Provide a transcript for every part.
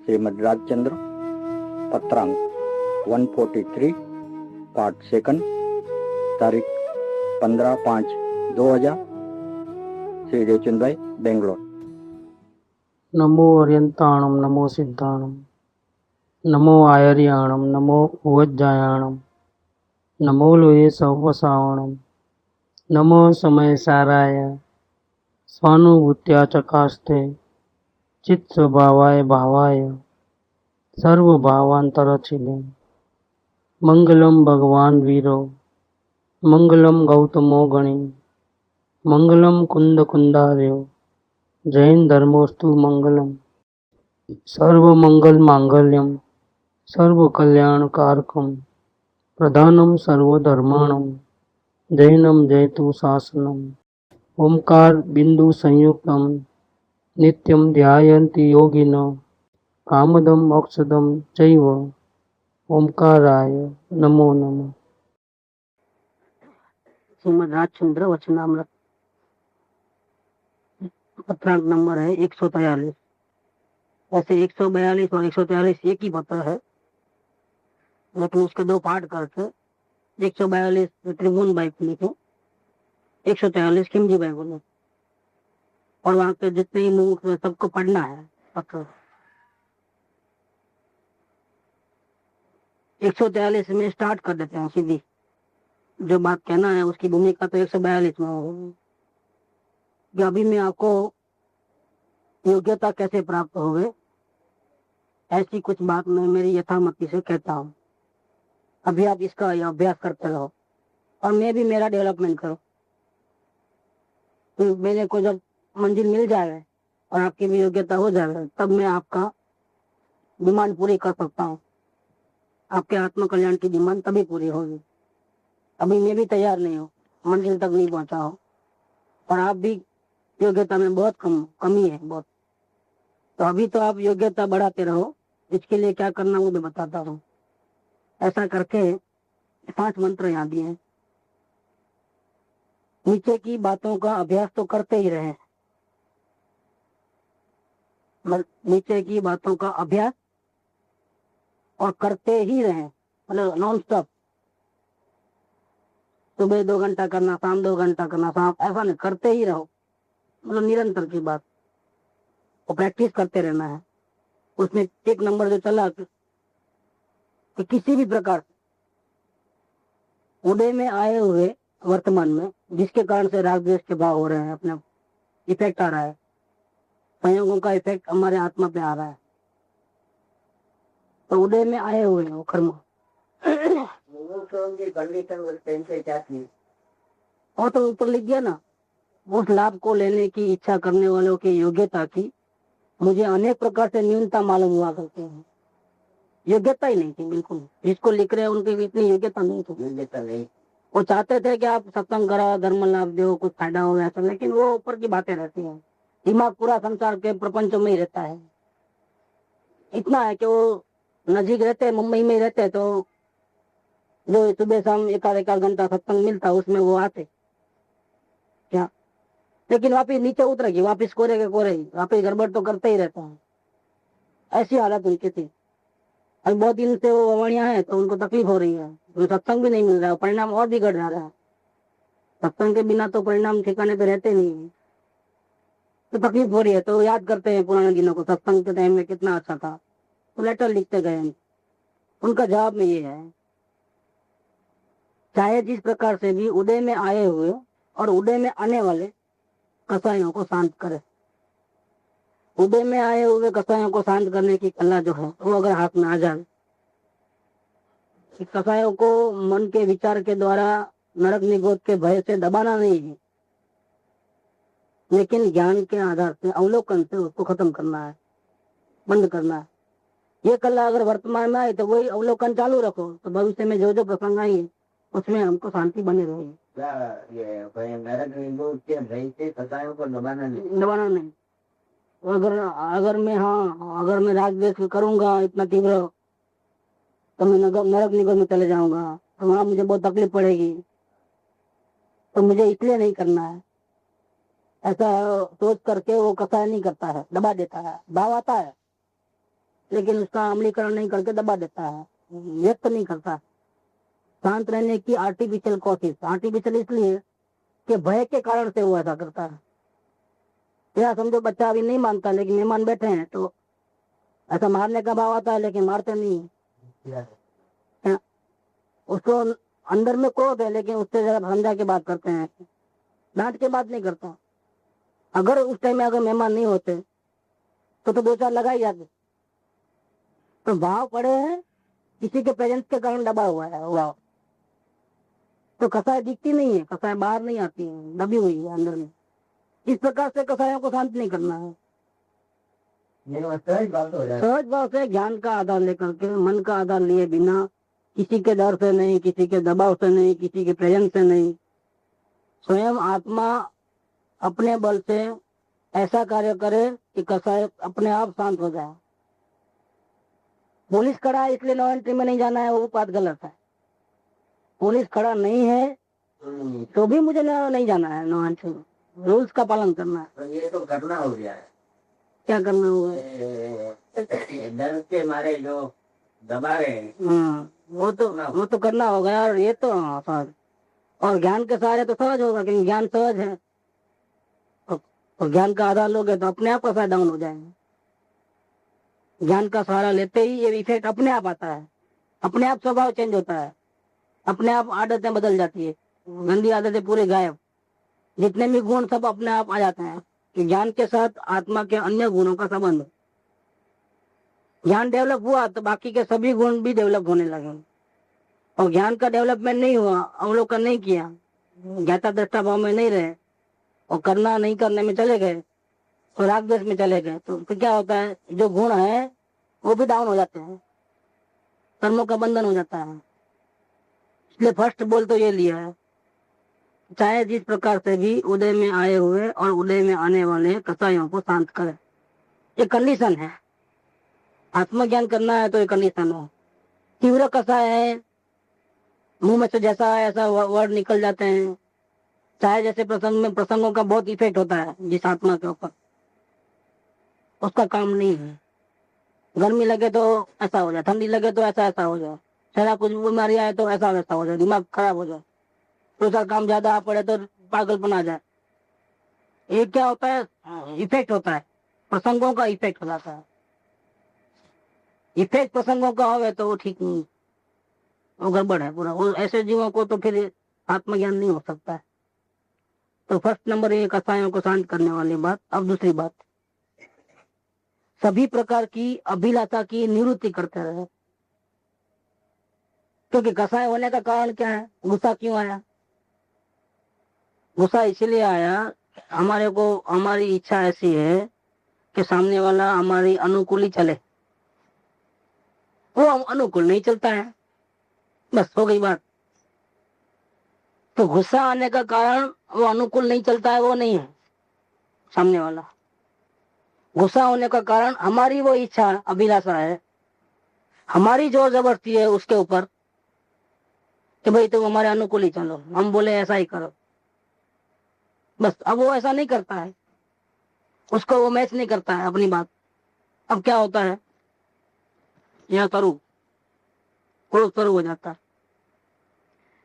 Shrimad Rajchandra पत्रांक 143 part second तारीख 15/5/2000 श्री देवचंद भाई बेंगलोर। नमो अर्यंताणम नमो सिद्धाणम नमो आयर्याणम नमो उवज्जायाणम नमो लोये सवसावणम नमो समय साराय स्वानुभूत्या चकास्ते चित्त स्वभावाय भावाय सर्वभावांतरचिले मंगलम भगवान वीरो मंगलम गौतमो गणी मंगलम कुंद कुंदार्यो जैन धर्मोस्तु मंगलम सर्व मंगल मांगल्यम सर्व कल्याण कारकम प्रधानम सर्वधर्माणम जैनम जयतु शासनम ओंकार बिंदु संयुक्तम नित्यम ध्यायन्ति योगिनो कामदम मोक्षदम चैव ओंकाराय नमो नमः। श्रीमद राजचंद्र वचनामृत पत्रांक नंबर है 143। वैसे 142 और 143 एक ही पत्र है, लेकिन उसके दो पार्ट करके 142 त्रिभुवन भाई को लिखे, 143 खिमजी भाई को लिखे, और वहां के जितने ही मुख में सबको पढ़ना है पत्र। 143 में स्टार्ट कर देते हैं सीधी, जो बात कहना है उसकी भूमिका तो 142 में होगी कि अभी मैं आपको योग्यता कैसे प्राप्त होवे ऐसी कुछ बात मैं मेरी यथामति से कहता हूँ। अभी आप इसका अभ्यास करते रहो और मैं भी मेरा डेवलपमेंट करो। तो मेरे को जब मंजिल मिल जाए और आपकी भी योग्यता हो जाए तब मैं आपका डिमांड पूरी कर सकता हूँ। आपके आत्म कल्याण की डिमांड तभी पूरी होगी। अभी मैं भी तैयार नहीं हूँ, मंजिल तक नहीं पहुंचा हो, और आप भी योग्यता में बहुत कमी है बहुत। तो अभी तो आप योग्यता बढ़ाते रहो, इसके लिए क्या करना वो मैं बताता हूँ। ऐसा करके 5 मंत्र यहाँ दिए हैं। नीचे की बातों का अभ्यास तो करते ही रहे, नीचे की बातों का अभ्यास और करते ही रहे, मतलब नॉन स्टॉप। सुबह 2 घंटा करना, शाम 2 घंटा करना, शाम ऐसा नहीं, करते ही रहो, मतलब निरंतर की बात, और प्रैक्टिस करते रहना है। उसमें एक नंबर जो चला कि किसी भी प्रकार उदय में आए हुए वर्तमान में जिसके कारण से राग द्वेष के भाव हो रहे हैं, अपने इफेक्ट आ रहा है, संयोगों का इफेक्ट हमारे आत्मा पे आ रहा है, तो उदय में आए हुए हैं वो कर्म। और तो ऊपर लिख दिया ना, उस लाभ को लेने की इच्छा करने वालों की योग्यता की मुझे अनेक प्रकार से न्यूनता मालूम हुआ करते हैं। योग्यता ही नहीं थी बिल्कुल, जिसको लिख रहे हैं उनकी इतनी योग्यता नहीं थी। योग्यता नहीं, वो चाहते थे कि आप सत्संग करो, धर्म लाभ दो, कुछ फायदा हो ऐसा, लेकिन वो ऊपर की बातें रहती हैं। दिमाग पूरा संसार के प्रपंच में ही रहता है। इतना है कि वो नजीक रहते हैं, मुंबई में ही रहते हैं, तो जो सुबह शाम एक आध घंटा सत्संग मिलता उसमें वो आते क्या, लेकिन वापिस नीचे उतरेगी, वापिस कोरे के कोरे ही, वापिस गड़बड़ तो करते ही रहता है। ऐसी हालत उनकी थी। अभी बहुत दिन से वो अवणिया है तो उनको तकलीफ हो रही है, तो सत्संग भी नहीं मिल रहा है, परिणाम और बिगड़ जा रहा है। सत्संग के बिना तो परिणाम ठिकाने पे रहते नहीं है, तो तकलीफ हो रही है। तो याद करते हैं पुराने दिनों को, सत्संग के टाइम में कितना अच्छा था, तो लेटर लिखते गए। उनका जवाब में ये है, चाहे जिस प्रकार से भी उदय में आए हुए और उदय में आने वाले कसाइयों को शांत करे। उदय में आए हुए कसाइयों को शांत करने की कला जो है वो अगर हाथ में आ जाए, कसाइयों को मन के विचार के द्वारा नरक निगोद के भय से दबाना नहीं है, लेकिन ज्ञान के आधार से अवलोकन से उसको खत्म करना है, बंद करना है। ये कला अगर वर्तमान में आए तो वही अवलोकन चालू रखो, तो भविष्य में जो जो प्रसंग आएंगे उसमें हमको शांति बनी रहेगी। नरक निगोद के भय से कसाइयों को दबाना नहीं। अगर मैं राग द्वेष करूंगा इतना तीव्र, तो मैं नरक निगोद में चले जाऊंगा, तो वहां मुझे बहुत तकलीफ पड़ेगी, तो मुझे इसलिए नहीं करना है। ऐसा सोच करके वो कसाय नहीं करता है, दबा देता है। भाव आता है लेकिन उसका अमलीकरण नहीं करके दबा देता है, व्यक्त नहीं करता। शांत रहने की आर्टिफिशियल कोशिश, आर्टिफिशियल इसलिए कि भय के कारण से वो ऐसा करता है। या समझो बच्चा अभी नहीं मानता, लेकिन मेहमान बैठे हैं तो ऐसा मारने का भाव आता है, लेकिन मारते नहीं है। उसको अंदर में क्रोध है, लेकिन उससे जरा समझा के बात करते हैं, डांट के बात नहीं करता। अगर उस टाइम में अगर मेहमान नहीं होते तो दो चार लगा ही जाते। तो भाव पड़े हैं, किसी के प्रेजेंस के कारण दबा हुआ है भाव। तो कसाय दिखती नहीं है, कसाय बाहर नहीं आती है, दबी हुई है अंदर में। इस प्रकार से कसायों को शांत नहीं करना है। सहज भाव से ज्ञान का आधार लेकर के, मन का आधार लिए बिना, किसी के डर से नहीं, किसी के दबाव से नहीं, किसी के प्रेजेंस से नहीं, स्वयं आत्मा अपने बल से ऐसा कार्य करे कि कसाय अपने आप शांत हो जाए। पुलिस खड़ा है इसलिए नो एंट्री में नहीं जाना है, वो बात गलत है। पुलिस खड़ा नहीं है तो भी मुझे नहीं जाना है नो एंट्री में, रूल्स का पालन करना है। तो ये तो करना हो गया है। क्या करना होगा? डर के मारे जो दबा रहे हैं, वो तो करना होगा यार। ये तो सहज, और ज्ञान के सहारे तो सहज होगा, क्योंकि ज्ञान सहज है। और ज्ञान का आधार लोगे तो अपने आप कसाय डाउन हो जाएंगे। ज्ञान का सहारा लेते ही ये इफेक्ट अपने आप आता है, अपने आप स्वभाव चेंज होता है, अपने आप आदतें बदल जाती है, गंदी आदतें पूरे गायब, जितने भी गुण सब अपने आप आ जाते हैं। कि ज्ञान के साथ आत्मा के अन्य गुणों का संबंध, ज्ञान डेवलप हुआ तो बाकी के सभी गुण भी डेवलप होने लगे। और ज्ञान का डेवलपमेंट नहीं हुआ, अवलोकन नहीं किया, ज्ञाता दृष्टा भाव में नहीं रहे और करना नहीं करने में चले गए और राग द्वेष में चले गए, तो फिर क्या होता है, जो गुण है वो भी डाउन हो जाते हैं, कर्मों का बंधन हो जाता है। इसलिए फर्स्ट बोल तो ये लिया है, चाहे जिस प्रकार से भी उदय में आए हुए और उदय में आने वाले कसायों को शांत करे। ये कंडीशन है, आत्मज्ञान करना है तो ये कंडीशन है। तीव्र कसाय है, मुंह में से जैसा है ऐसा वर्ड निकल जाते हैं, चाहे जैसे प्रसंगों का बहुत इफेक्ट होता है जिस आत्मा के ऊपर, उसका काम नहीं है। गर्मी लगे तो ऐसा हो जाए, ठंडी लगे तो ऐसा हो जाए, शरीर कुछ बीमारी आए तो ऐसा वैसा हो जाए, दिमाग खराब हो जाए, दूसरा काम ज्यादा आ पड़े तो पागलपन आ जाए। ये क्या होता है, इफेक्ट होता है, प्रसंगों का इफेक्ट हो जाता है। इफेक्ट प्रसंगों का हो तो वो ठीक नहीं, वो गड़बड़ है पूरा। वो ऐसे जीवों को तो फिर आत्मज्ञान नहीं हो सकता है। तो फर्स्ट नंबर ये कसायों को शांत करने वाली बात। अब दूसरी बात, सभी प्रकार की अभिलाषा की निवृत्ति करते रहे। क्योंकि कसाय होने का कारण क्या है, गुस्सा क्यों आया? गुस्सा इसलिए आया, हमारे को हमारी इच्छा ऐसी है कि सामने वाला हमारी अनुकूल ही चले, वो अनुकूल नहीं चलता है, बस हो गई बात। तो गुस्सा आने का कारण वो अनुकूल नहीं चलता है वो नहीं है सामने वाला। गुस्सा होने का कारण हमारी वो इच्छा अभिलाषा है, हमारी जोर जबरदस्ती है उसके ऊपर कि भाई तुम हमारे अनुकूल ही चलो, हम बोले ऐसा ही करो, बस। अब वो ऐसा नहीं करता है, उसको वो मैच नहीं करता है अपनी बात। अब क्या होता है, यह क्रोध शुरू हो जाता है।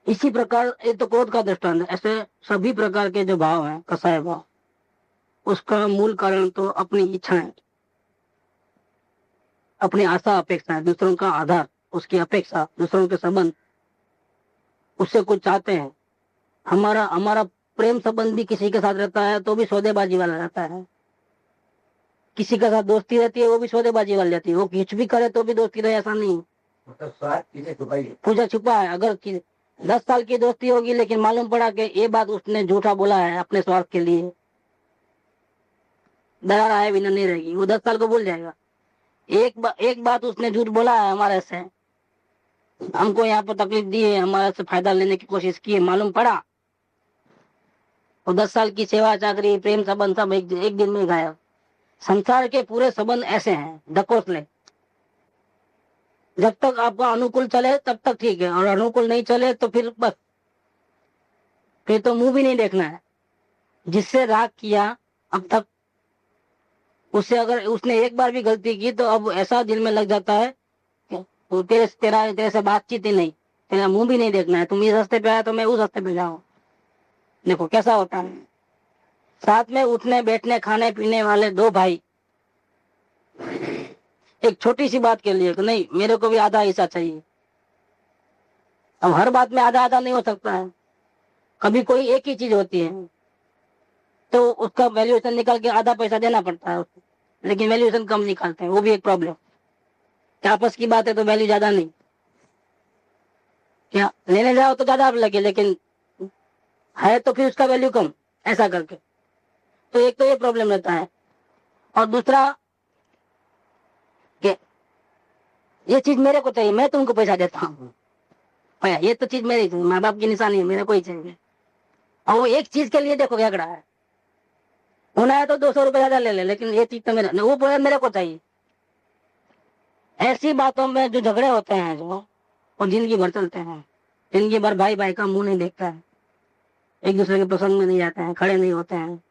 इसी प्रकार ये तो क्रोध का दृष्टांत है। ऐसे सभी प्रकार के जो भाव हैं, कसाय भाव, उसका मूल कारण तो अपनी इच्छाएं, अपनी आशा अपेक्षा, दूसरों का आधार, उसकी अपेक्षा, दूसरों के संबंध, उससे कुछ चाहते हैं। हमारा प्रेम संबंध भी किसी के साथ रहता है तो भी सौदेबाजी वाला रहता है, किसी के साथ दोस्ती रहती है वो भी सौदेबाजी वाली रहती है। वो कुछ भी करे तो भी दोस्ती रहे ऐसा नहीं, मतलब स्वार्थ किसे छुपाई। पूजा छुपा है। अगर 10 साल की दोस्ती होगी लेकिन मालूम पड़ा कि ये बात उसने झूठा बोला है अपने स्वार्थ के लिए, दरार आए बिना नहीं रहेगी, वो 10 साल को भूल जाएगा। एक बात उसने झूठ बोला है हमारे से, हमको यहाँ पर तकलीफ दी है, हमारे से फायदा लेने की कोशिश की है, मालूम पड़ा, और 10 साल की सेवा चाकरी प्रेम संबंध सब एक दिन में गायब। संसार के पूरे संबंध ऐसे हैं, ढकोस ले। जब तक आपका अनुकूल चले तब तक ठीक है, और अनुकूल नहीं चले तो फिर बस, फिर तो मुंह भी नहीं देखना है। जिससे राग किया अब तक उससे अगर उसने एक बार भी गलती की तो अब ऐसा दिल में लग जाता है कि वो तेरे से बातचीत ही नहीं, तेरा मुंह भी नहीं देखना है, तुम इस रास्ते पे आया तो मैं उस रास्ते पे जाऊं। देखो कैसा होता है। साथ में उठने बैठने खाने पीने वाले दो भाई, एक छोटी सी बात के लिए तो नहीं, मेरे को भी आधा हिस्सा चाहिए। अब हर बात में आधा आधा नहीं हो सकता है, कभी कोई एक ही चीज होती है तो उसका वैल्यूएशन निकाल के आधा पैसा देना पड़ता है उसको, लेकिन वैल्यूएशन कम निकालते हैं, वो भी एक प्रॉब्लम। आपस की बात है तो वैल्यू ज्यादा नहीं, क्या लेने जाओ तो ज्यादा लगे, लेकिन है तो फिर उसका वैल्यू कम, ऐसा करके। तो एक तो ये प्रॉब्लम रहता है। और दूसरा कि ये चीज मेरे को चाहिए, मैं तुमको पैसा देता हूँ, भैया ये तो चीज मेरी, माँ बाप की निशानी है, मेरे को ही चाहिए। और वो एक चीज के लिए देखो झगड़ा है, होना है तो 200 रुपये ज्यादा ले ले, लेकिन ये चीज तो मेरा, वो बोले मेरे को चाहिए। ऐसी बातों में जो झगड़े होते हैं जो, वो जिंदगी भर चलते हैं। जिंदगी भर भाई भाई का मुंह नहीं देखता है, एक दूसरे के प्रसंग में नहीं जाते हैं, खड़े नहीं होते हैं,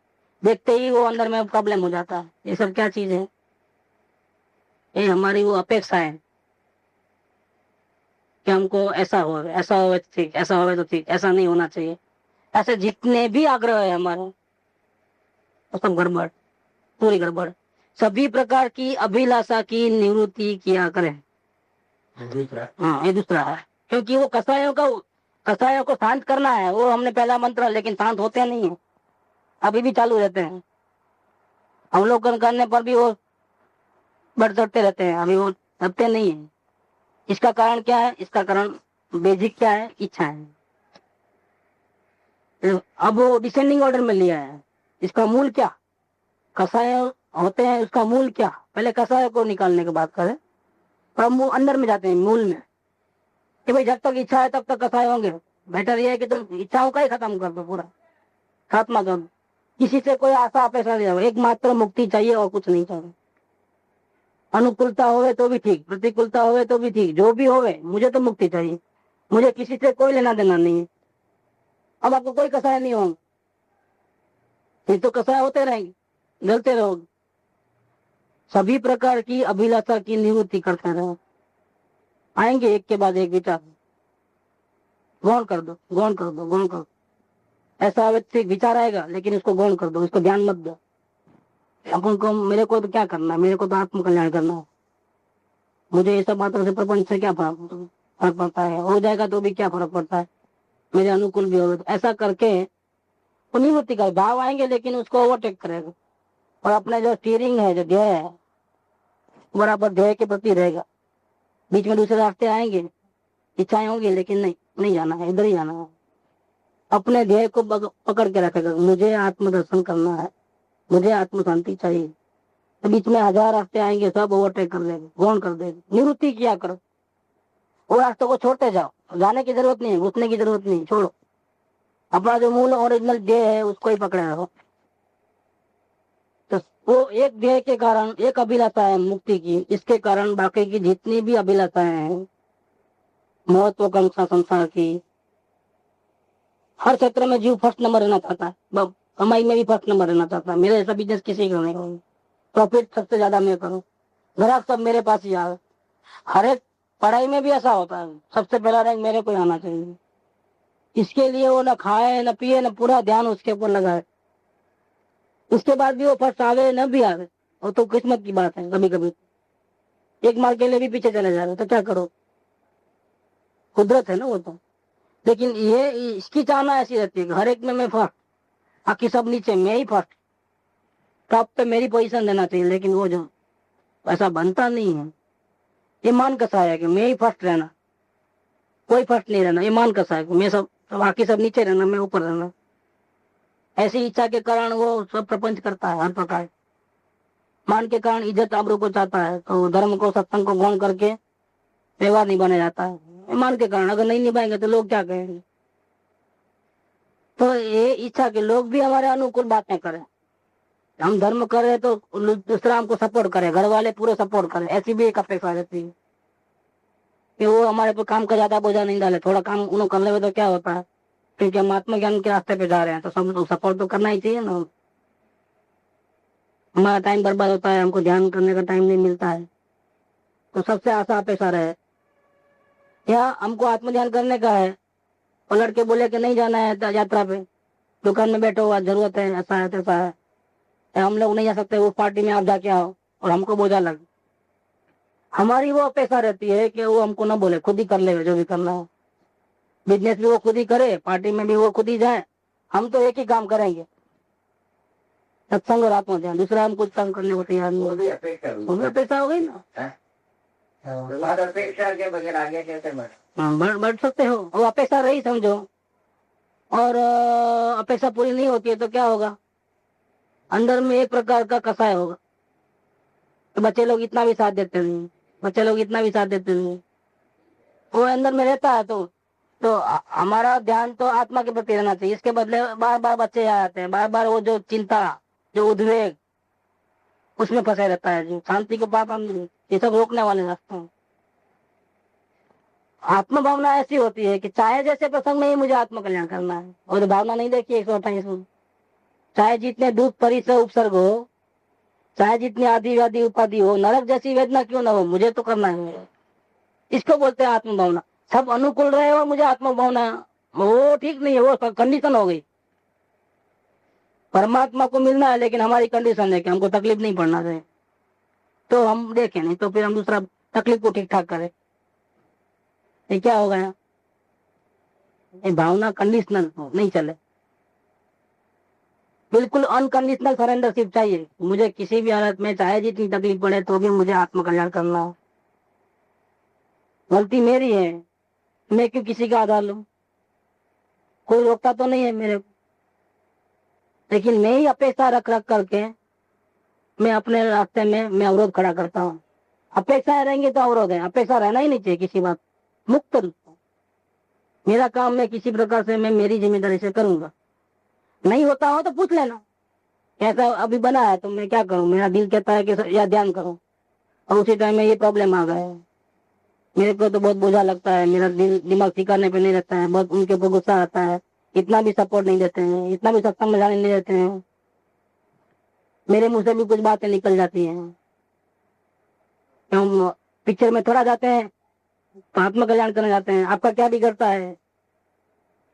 देखते ही वो अंदर में प्रॉब्लम हो जाता है। ये सब क्या चीज है? ये हमारी वो अपेक्षा है कि हमको ऐसा हो तो ठीक, ऐसा हो तो ठीक, ऐसा नहीं होना चाहिए। ऐसे जितने भी आग्रह है हमारे, वो सब गड़बड़, पूरी गड़बड़। सभी प्रकार की अभिलाषा की निवृत्ति किया करें। हाँ, ये दूसरा है, क्योंकि वो कसायों को शांत करना है, वो हमने पहला मंत्र, लेकिन शांत होते नहीं है, अभी भी चालू रहते हैं। हम लोग करने पर भी वो बढ़ चढ़ते रहते हैं, अभी वो दबते नहीं है। इसका कारण क्या है? इसका कारण बेसिक क्या है? इच्छा है। अब वो डिसेंडिंग ऑर्डर में लिया है। इसका मूल क्या कसाय होते हैं, उसका मूल क्या? पहले कसाय को निकालने की बात करें, पर हम अंदर में जाते हैं मूल में, कि भाई जब तक इच्छा है तब तक कसाय होंगे। बेटर ये है कि तुम इच्छाओं का ही खत्म कर दो, पूरा खात्मा कर दो। किसी से कोई आशा अपेक्षा नहीं हो, एकमात्र मुक्ति चाहिए और कुछ नहीं चाहिए। अनुकूलता होवे तो भी ठीक, प्रतिकूलता होवे तो भी ठीक, जो भी होवे, मुझे तो मुक्ति चाहिए। मुझे किसी से कोई लेना देना नहीं है। अब आपको कोई कसाय नहीं होगा, ये तो कसाय होते रहेंगे, गलते रहोगे। सभी प्रकार की अभिलाषा की निवृत्ति करते रहो। आएंगे एक के बाद एक विचार, गौण कर दो, गौण कर दो, गौण कर दो। ऐसा व्यक्ति विचार आएगा, लेकिन उसको गौण कर दो, इसको ध्यान मत दो। अपन को, मेरे को तो क्या करना है, मेरे को तो आत्म कल्याण करना है, मुझे ये सब बातों से प्रपंच से क्या फर्क पड़ता है, हो जाएगा तो भी क्या फर्क पड़ता है, मेरे अनुकूल भी होगा। तो ऐसा करके वो निवृत्ति का भाव आएंगे, लेकिन उसको ओवरटेक करेगा, और अपने जो स्टीयरिंग है, जो ध्येय है, बराबर ध्येय के प्रति रहेगा। बीच में दूसरे रास्ते आएंगे, इच्छाएं होंगी, लेकिन नहीं जाना है, इधर ही जाना है। अपने ध्येय को पकड़ के रखेगा, मुझे आत्मदर्शन करना है, मुझे आत्म शांति चाहिए। तो बीच में 1000 रास्ते आएंगे, सब ओवरटेक कर देंगे, गौण कर देंगे। निवृत्ति किया करो, वो रास्तों को छोड़ते जाओ, जाने की जरूरत नहीं है, घुसने की जरूरत नहीं, छोड़ो। अपना जो मूल ओरिजिनल ध्येय है उसको ही पकड़े रहो। तो वो एक ध्येय के कारण, एक अभिलाषा है मुक्ति की, इसके कारण बाकी की जितनी भी अभिलाषाएं हैं, महत्वाकांक्षा संसार की, हर क्षेत्र में जीव फर्स्ट नंबर रहना चाहता है, कमाई में भी फर्स्ट नंबर रहना चाहता है। मेरे ऐसा बिजनेस किसी को नहीं करूँ, प्रॉफिट सबसे ज्यादा मैं करूँ, ग्राहक सब मेरे पास ही आए। हर एक पढ़ाई में भी ऐसा होता है, सबसे पहला रैंक मेरे को आना चाहिए। इसके लिए वो न खाए न पिए न पूरा ध्यान उसके ऊपर लगाए, उसके बाद भी वो फर्स्ट आवे न भी आवे, वो तो किस्मत की बात है। कभी कभी एक मार्क के लिए भी पीछे चले जा रहे, तो क्या करो, कुदरत है ना वो तो। लेकिन ये इसकी चाहना ऐसी रहती है कि हर एक में मैं फर्स्ट, बाकी सब नीचे, मैं ही फर्स्ट, टॉप पे मेरी पोजीशन देना चाहिए। लेकिन वो जो ऐसा बनता नहीं है, ये मान कसा है कि मैं ही फर्स्ट रहना, कोई फर्स्ट नहीं रहना। ये मान कसा है कि मैं सब, बाकी सब नीचे रहना, मैं ऊपर रहना। ऐसी इच्छा के कारण वो सब प्रपंच करता है हर प्रकार। मान के कारण इज्जत आबरू को चाहता है, तो धर्म को, सत्संग को गौण करके व्यवहार निभाने जाता है। मान के कारण अगर नहीं निभाएंगे तो लोग क्या कहेंगे। तो ये इच्छा के लोग भी हमारे अनुकूल बातें करें, हम धर्म कर रहे तो दूसरा हमको सपोर्ट करे, घर वाले पूरे सपोर्ट करें, ऐसी भी एक अपेक्षा रहती है कि वो हमारे पर काम का ज्यादा बोझा नहीं डाले। थोड़ा काम उन्होंने कर ले तो क्या होता है, क्योंकि हम आत्मज्ञान के रास्ते पे जा रहे हैं, तो सब सपोर्ट तो करना ही चाहिए ना। हमारा टाइम बर्बाद होता है, हमको ध्यान करने का टाइम नहीं मिलता है। तो सबसे आशा अपेक्षा रहे, या हमको आत्म ध्यान करने का है और लड़के बोले कि नहीं जाना है यात्रा पे, दुकान में बैठो, आज जरूरत है, ऐसा है तैसा है, या हम लोग नहीं जा सकते उस पार्टी में, आप जाके आओ, और हमको बोझा लगे। हमारी वो अपेक्षा रहती है कि वो हमको ना बोले, खुद ही कर ले जो भी करना है। बिजनेस भी वो खुद ही करे, पार्टी में भी वो खुद ही जाए, हम तो एक ही काम करेंगे, सत्संग और आत्म ध्यान। दूसरा हम कुछ काम करने को तैयार नहीं। वो भी अपेक्षा हुई। वो भी अपेक्षा हो गई ना। तुम्हारा अपेक्षा के बगैर आगे कैसे बढ़े? बढ़ सकते हो, वो अपेक्षा रही समझो, और अपेक्षा पूरी नहीं होती है तो क्या होगा, अंदर में एक प्रकार का कसाय होगा। तो बच्चे लोग इतना भी साथ देते नहीं, बच्चे लोग इतना भी साथ देते नहीं, वो अंदर में रहता है। तो हमारा ध्यान तो आत्मा के प्रति रहना चाहिए। इसके बदले बार बार बच्चे आ जाते हैं, बार बार वो जो चिंता, जो उद्वेग, उसमें फंसे रहता है जी। शांति को पाप हम ये सब रोकने वाले रास्ते हैं। आत्म भावना ऐसी होती है कि चाहे जैसे प्रसंग में ही मुझे आत्म कल्याण करना है, और भावना नहीं देखिए 128 में, चाहे जितने दुख परिसर उपसर्ग हो, चाहे जितनी आदि व्याधि उपाधि हो, नरक जैसी वेदना क्यों ना हो, मुझे तो करना है। इसको बोलते हैं आत्म भावना। सब अनुकूल रहे और मुझे आत्म भावना, वो ठीक नहीं है, वो कंडीशन हो गई। परमात्मा को मिलना है, लेकिन हमारी कंडीशन है कि हमको तकलीफ नहीं पड़ना चाहिए, तो हम देखें, नहीं तो फिर हम दूसरा तकलीफ को ठीक ठाक करें। ये क्या हो गया, ये भावना कंडीशनल नहीं चले, बिल्कुल अनकंडीशनल सरेंडरशिप चाहिए। मुझे किसी भी हालत में, चाहे जितनी तकलीफ पड़े, तो भी मुझे आत्म कल्याण करना है। गलती मेरी है, मैं क्यों किसी का आधार लूं, कोई रोकता तो नहीं है मेरे को, लेकिन मैं ही अपेक्षा रख रख करके मैं अपने रास्ते में मैं अवरोध खड़ा करता हूँ। अपेक्षाएं रहेंगे तो अवरोध है, अपेक्षा रहना ही नहीं चाहिए किसी बात, मुक्त रूप से। मेरा काम मैं किसी प्रकार से मैं मेरी जिम्मेदारी से करूंगा, नहीं होता हो तो पूछ लेना, ऐसा अभी बना है तो मैं क्या करूं, मेरा दिल कहता है कि या ध्यान करूं, और उसी टाइम में ये प्रॉब्लम आ गए, मेरे को तो बहुत बोझा लगता है, मेरा दिमाग ठिकाने पे नहीं रहता है, बहुत उनके ऊपर गुस्सा आता है, इतना भी सपोर्ट नहीं देते हैं, इतना भी सत्संग में जाने नहीं देते हैं, मेरे मुंह से भी कुछ बातें निकल जाती हैं। हम पिक्चर में थोड़ा जाते हैं तो आत्म कल्याण करने जाते हैं, आपका क्या बिगड़ता है,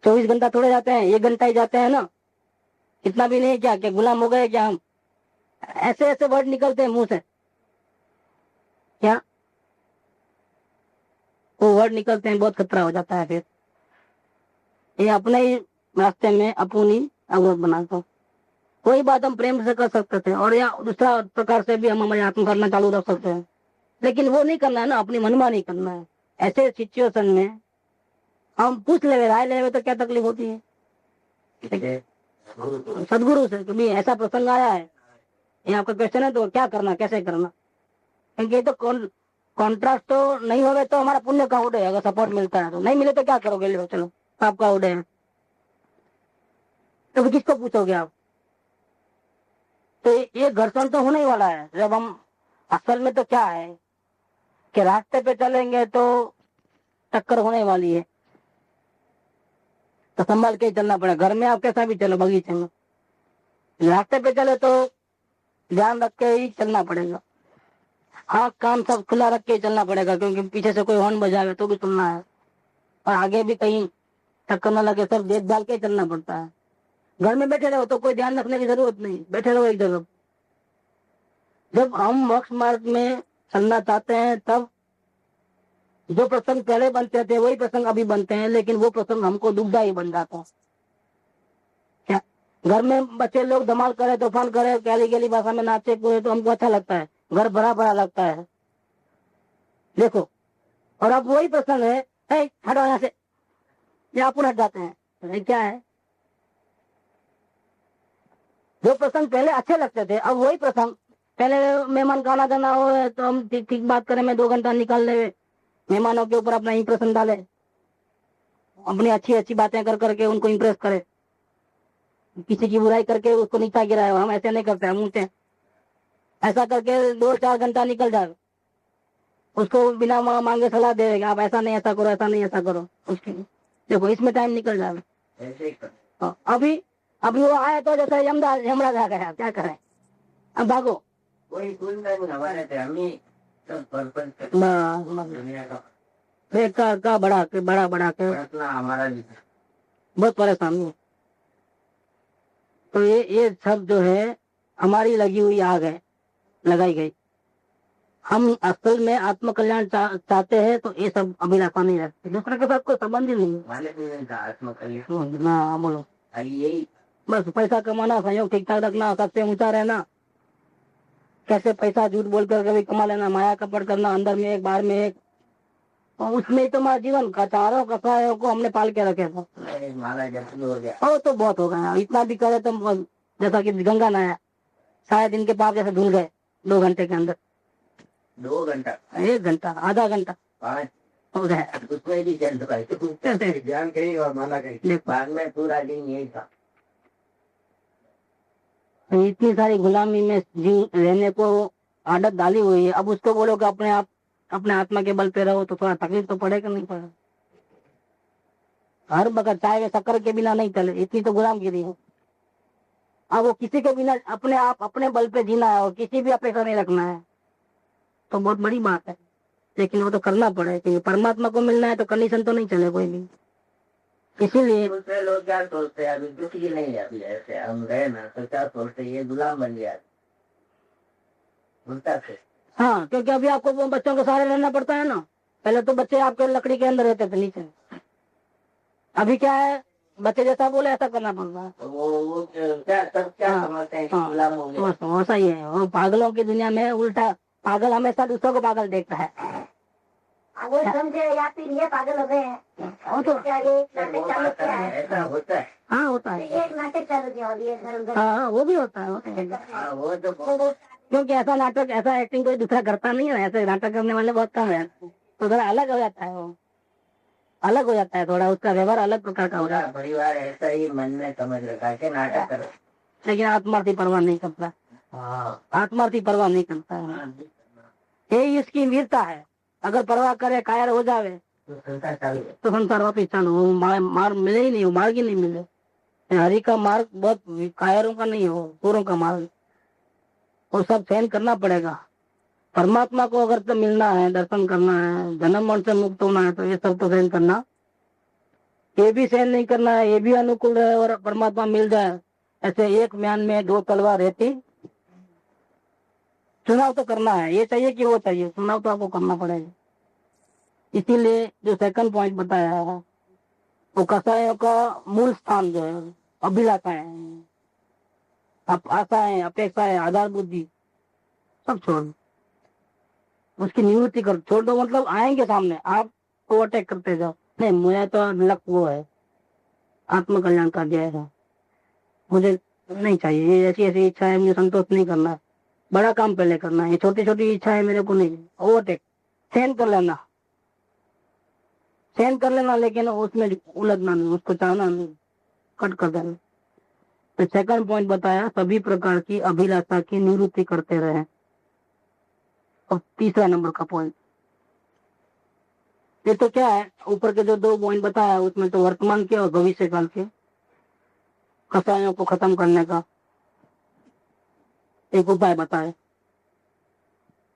24 घंटा थोड़े जाते हैं, 1 घंटा ही जाते हैं ना, इतना भी नहीं, क्या गुलाम हो गए क्या हम, ऐसे ऐसे वर्ड निकलते हैं मुंह से, क्या वो वर्ड निकलते हैं, बहुत खतरा हो जाता है। फिर ये अपने ही रास्ते में अपनी अवरोध बनाता हूँ। कोई बात हम प्रेम से कर सकते थे, और या दूसरा प्रकार से भी हम हमारे आत्म करना चालू रख सकते हैं, लेकिन वो नहीं करना है ना, अपनी मनमानी करना है। ऐसे सिचुएशन में हम पूछ ले, राय ले, तो क्या तकलीफ होती है सदगुरु से, कि ऐसा प्रसंग आया है, ये आपका क्वेश्चन है, तो क्या करना, कैसे करना, क्योंकि ये तो कॉन्ट्रास्ट तो नहीं होगा तो हमारा पुण्य का उड़े, अगर सपोर्ट मिलता है तो, नहीं मिले तो क्या करोगे, लो चलो आपका उड़े है, तो किसको पूछोगे आप। तो ये घर्षण तो होने ही वाला है। जब हम असल में तो क्या है कि रास्ते पे चलेंगे तो टक्कर होने वाली है, तो संभाल के ही चलना पड़ेगा। घर में आप कैसा भी चलो, बगीचे में, रास्ते पे चले तो ध्यान रख के ही चलना पड़ेगा, आँख कान सब खुला रख के ही चलना पड़ेगा, क्योंकि पीछे से कोई हॉर्न बजावे तो भी सुनना है, और आगे भी कहीं टक्कर न लगे, सब देख भाल के ही चलना पड़ता है। घर में बैठे रहो तो कोई ध्यान रखने की जरूरत नहीं, बैठे रहो एक जगह। जब हम मोक्ष मार्ग में चलना चाहते हैं, तब जो प्रसंग पहले बनते थे वही प्रसंग अभी बनते हैं, लेकिन वो प्रसंग हमको दुखदायी बन जाता है। क्या घर में बच्चे लोग धमाल करे, तूफान करे, गली गली भाषा में नाचे कूदे, तो हमको अच्छा लगता है, घर भरा भरा लगता है, देखो। और अब वही प्रसंग है, हटो यहाँ से, यहाँ पुनः हट जाते हैं, तो क्या है, जो प्रसंग पहले अच्छे लगते थे, अब वही प्रसंग, पहले मेहमान का आना जाना हो तो हम ठीक ठीक बात करें, मैं 2 घंटा निकाल ले, मेहमानों के ऊपर अपना इंप्रेशन डाले, अपनी अच्छी अच्छी बातें कर करके उनको इंप्रेस करे, किसी की बुराई करके उसको नीचा गिराए, हम ऐसे नहीं करते, हम उनसे ऐसा करके 2-4 घंटा निकल जाए, उसको बिना मांगे सलाह दे, आप ऐसा नहीं ऐसा करो, ऐसा नहीं ऐसा करो, उसकी देखो इसमें टाइम निकल जाए। ऐसे ही कर। अभी वो आए तो जैसे यमराज आ गया, क्या करें, अब भागो। कोई सुनता नहीं हमारे थे, हम ही सब परपंच करते बस दुनिया का बेकार का बढ़ा के फैसला हमारा भी था। बहुत परेशानी है। तो ये सब जो है हमारी लगी हुई आग है, लगाई गई। हम असल में आत्म कल्याण चाहते हैं तो ये सब अभिलाषा नहीं रखते, दूसरे के साथ कोई संबंध ही नहीं है। मालिक भी नहीं था आत्मकल्याण। हाँ बोलो, अरे यही बस पैसा कमाना, संयोग ठीक ठाक रखना, सबसे ऊंचा रहना, कैसे पैसा झूठ बोलकर कभी कमा लेना, माया कपट करना, अंदर में एक बाहर में एक, और उसमें ही तुम्हारा जीवन का चारों कसायों को हमने पाल के रखे था। माला जब हो गया और तो बहुत हो गया, इतना भी करे तो जैसा कि गंगा नहाया, शायद इनके पाप जैसे धुल गए 2 घंटे के अंदर। 2 घंटा 1 घंटा, आधा घंटा 5 हो गया। उसमें भी चल रहा है ज्ञान कहीं और माला कहीं, बाद में पूरा दिन यही था। तो इतनी सारी गुलामी में जीव रहने को आदत डाली हुई है, अब उसको बोलो कि अपने आत्मा के बल पे रहो तो थोड़ा तकलीफ तो पड़ेगा नहीं पड़ेगा। हर वक्त चाय में शक्कर के बिना नहीं चले, इतनी तो गुलामगिरी है। अब वो किसी के बिना अपने आप अपने बल पे जीना है और किसी भी अपेक्षा नहीं रखना है, तो बहुत बड़ी बात है। लेकिन वो तो करना पड़े, क्योंकि परमात्मा को मिलना है तो कंडीशन तो नहीं चले कोई भी। इसीलिए दूसरे लोग क्या सोचते हैं, अभी दुख ही नहीं जाती ऐसे हम गए ना तो क्या सोचते हैं, ये गुलाम बन गया उल्टा से। हाँ, क्योंकि अभी आपको वो बच्चों के सहारे रहना पड़ता है ना। पहले तो बच्चे आपके लकड़ी के अंदर रहते थे नीचे, अभी क्या है, बच्चे जैसा बोले ऐसा करना पड़ रहा है। तो वो क्या सब क्या समझते हैं कि गुलाम हो गए। बस वैसा ही है, वो पागलों की दुनिया में उल्टा, पागल हमेशा दूसरों को पागल देखता है। वो समझे या फिर ये पागल हो गए हैं, वो तो ऐसा होता है। हाँ होता है, एक नाटक चालू किया और ये इधर उधर। हाँ वो भी होता है, हाँ, वो तो क्योंकि ऐसा नाटक, ऐसा एक्टिंग कोई दूसरा करता नहीं है, ऐसे नाटक करने वाले बहुत कम है, तो थोड़ा अलग हो जाता है, वो अलग हो जाता है, थोड़ा उसका व्यवहार अलग प्रकार का हो जाता है। परिवार ऐसा ही मन में समझ रखा है कि नाटक करो, लेकिन आत्मार्थी परवाह नहीं करता, हाँ आत्मार्थी परवाह नहीं करता है। यही इसकी वीरता है, अगर परवाह करे, कायर हो जावे तो संसार चालू है। तो संसार वापिस चालू हो, मार मिले ही नहीं, वो मार्ग ही नहीं मिले। हरि का मार्ग बहुत कायरों का नहीं हो, सूरों का मार्ग, और सब सहन करना पड़ेगा। परमात्मा को अगर तो मिलना है, दर्शन करना है, जन्म मरण से मुक्त होना है, तो ये सब तो सहन करना, ये भी सहन नहीं करना है, ये भी अनुकूल है और परमात्मा मिल जाए, ऐसे एक म्यान में 2 तलवार रहती। चुनाव तो करना है, ये चाहिए कि वो चाहिए, चुनाव तो आपको करना पड़ेगा। इसीलिए जो सेकंड पॉइंट बताया है, वो कसायों का मूल स्थान जो है अभिलाषाएं हैं, आशाएं, अपेक्षाएं, आधार बुद्धि सब छोड़ दो, उसकी निवृत्ति कर छोड़ दो। मतलब आएंगे सामने, आप ओवरटेक करते जाओ, नहीं मुझे तो लक वो है, आत्म कल्याण का जय है, मुझे नहीं चाहिए, ये ऐसी ऐसी इच्छा है, मुझे संतोष नहीं करना है, बड़ा काम पहले करना है, ये छोटी छोटी इच्छा है मेरे को नहीं। ओवरटेक सहन कर लेना, सहन कर लेना, लेकिन उसमें उलझना नहीं, उसको चाहना नहीं, कट कर देना। तो सेकंड पॉइंट बताया, सभी प्रकार की अभिलाषा की निवृत्ति करते रहे। और तीसरा नंबर का पॉइंट, ये तो क्या है, ऊपर के जो 2 पॉइंट बताया उसमें तो वर्तमान के और भविष्य काल के कसायों को खत्म करने का एक उपाय बताए।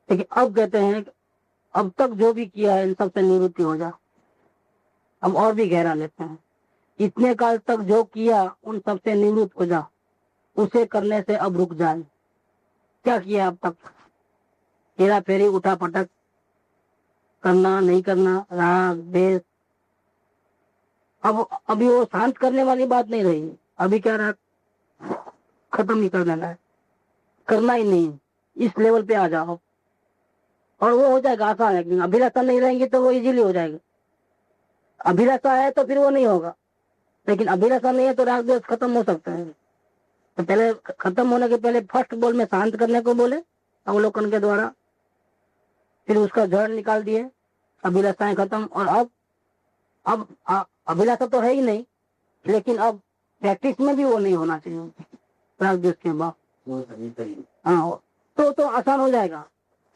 लेकिन अब कहते हैं अब तक जो भी किया है इन सबसे निवृत्ति हो जा। अब और भी गहरा लेते हैं, इतने काल तक जो किया उन सबसे निवृत्त हो जा, उसे करने से अब रुक जाए। क्या किया अब तक, हेरा फेरी, उठा पटक करना, नहीं करना, राग द्वेष, अब अभी वो शांत करने वाली बात नहीं रही, अभी क्या राग खत्म ही कर देना है, करना ही नहीं, इस लेवल पे आ जाओ और वो हो जाएगा आसान है। अभिलाषा नहीं रहेंगी तो वो इजीली हो जाएगा, अभिलाषा है तो फिर वो नहीं होगा, लेकिन अभिलाषा नहीं है तो राग द्वेष खत्म हो सकता है। तो पहले खत्म होने के पहले फर्स्ट बोल में शांत करने को बोले अवलोकन के द्वारा, फिर उसका जड़ निकाल दिए, अभिलाषाएं खत्म। और अब अभिलाषा तो है ही नहीं, लेकिन अब प्रैक्टिस में भी वो नहीं होना चाहिए राग द्वेष के बाद। वो सभी सही। हाँ, तो आसान हो जाएगा।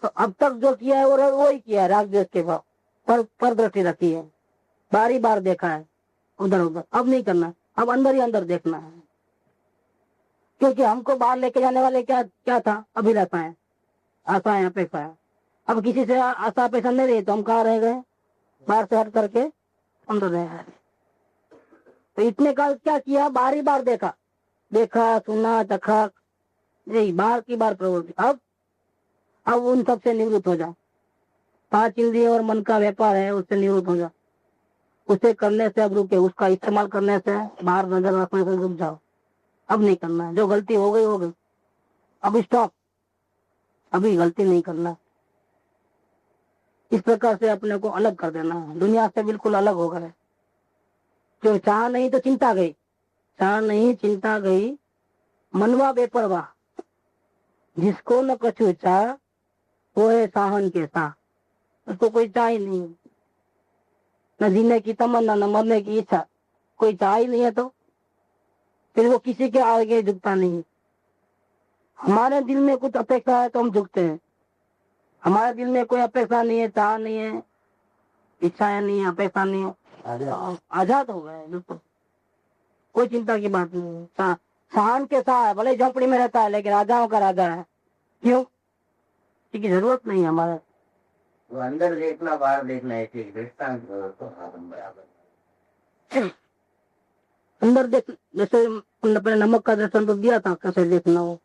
तो अब तक जो किया है वो ही किया है, राग द्वेष के भाव पर दृष्टि रखी है, बारी बार देखा है उधर उधर, अब नहीं करना, अब अंदर ही अंदर देखना है। क्योंकि हमको बाहर लेके जाने वाले क्या क्या था, अभिलाषाएं, आशाएं, अपेक्षाएं। अब किसी से आशा अपेक्षा नहीं रही तो हम कहाँ रह गए, बाहर से हट करके अंदर रह गए। तो इतने काल क्या किया, बार ही बार देखा, देखा, सुना, चखा, यही बार की बार प्रवृत्ति। अब उन सब से निवृत्त हो जा। 5 इंद्रिय और मन का व्यापार है, उससे निवृत्त हो जा। उसे करने से अब रुके, उसका इस्तेमाल करने से, बाहर नजर रखने से रुक जाओ। अब नहीं करना है, जो गलती हो गई हो गई, अब स्टॉप, अभी गलती नहीं करना। इस प्रकार से अपने को अलग कर देना है, दुनिया से बिल्कुल अलग हो गए। जो चाह नहीं तो चिंता गई, चाह नहीं चिंता गई, मनवा बेपरवाह, जिसको न कछु चाह वो है साहन के साथ। उसको कोई चाह ही नहीं, न जीने की तमन्ना, न मरने की इच्छा, कोई चाह ही नहीं है तो फिर वो किसी के आगे झुकता नहीं। हमारे दिल में कुछ अपेक्षा है तो हम झुकते हैं। हमारे दिल में कोई अपेक्षा नहीं है, चाह नहीं है, इच्छाएं नहीं है, अपेक्षा नहीं है, आजाद हो गए बिल्कुल, कोई चिंता की बात नहीं है। शान के साथ भले झोपड़ी में रहता है लेकिन राजाओं का राजा है। क्यों? क्योंकि जरूरत नहीं है हमारे। वो अंदर देखना बाहर देखना है, एक दृष्टांत करो तो बराबर। अंदर देख, जैसे पहले नमक का दर्शन तो दिया था, कैसे देखना हो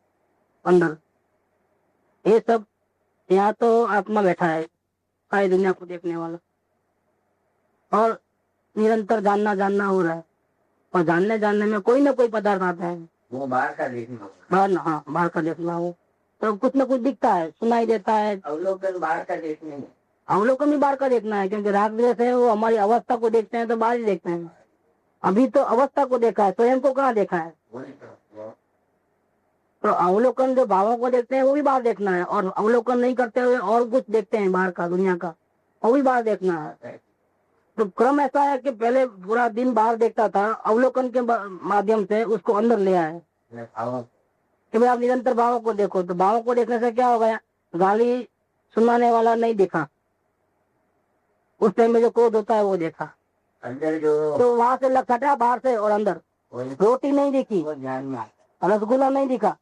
अंदर। ये सब यहाँ तो आत्मा बैठा है, सारी दुनिया को देखने वाला, और निरंतर जानना जानना हो रहा है। और जानने जानने में कोई ना कोई पदार्थ आता है, वो बाहर का देखना, बाहर, हाँ बाहर का देखना हो तो कुछ ना कुछ दिखता है, सुनाई देता है। अवलोकन बाहर का देखने में, अवलोकन भी बाहर का देखना है, क्योंकि राग द्वेष है वो हमारी अवस्था को देखते हैं तो बाहर ही देखते हैं। अभी तो अवस्था को देखा है, स्वयं को कहाँ देखा है। तो अवलोकन जो भावों को देखते हैं वो भी बाहर देखना है, और अवलोकन नहीं करते हुए और कुछ देखते हैं बाहर का, दुनिया का, वो भी बाहर देखना है। तो क्रम ऐसा है कि पहले पूरा दिन बाहर देखता था, अवलोकन के माध्यम से उसको अंदर ले आए कि भाई आप निरंतर भावों को देखो। तो भावों को देखने से क्या हो गया, गाली सुनाने वाला नहीं देखा, उस टाइम में जो क्रोध होता है वो देखा। अंदर जो तो वहां से लखटा बाहर से और अंदर, रोटी नहीं दिखी, ध्यान में रसगुल्ला नहीं दिखा,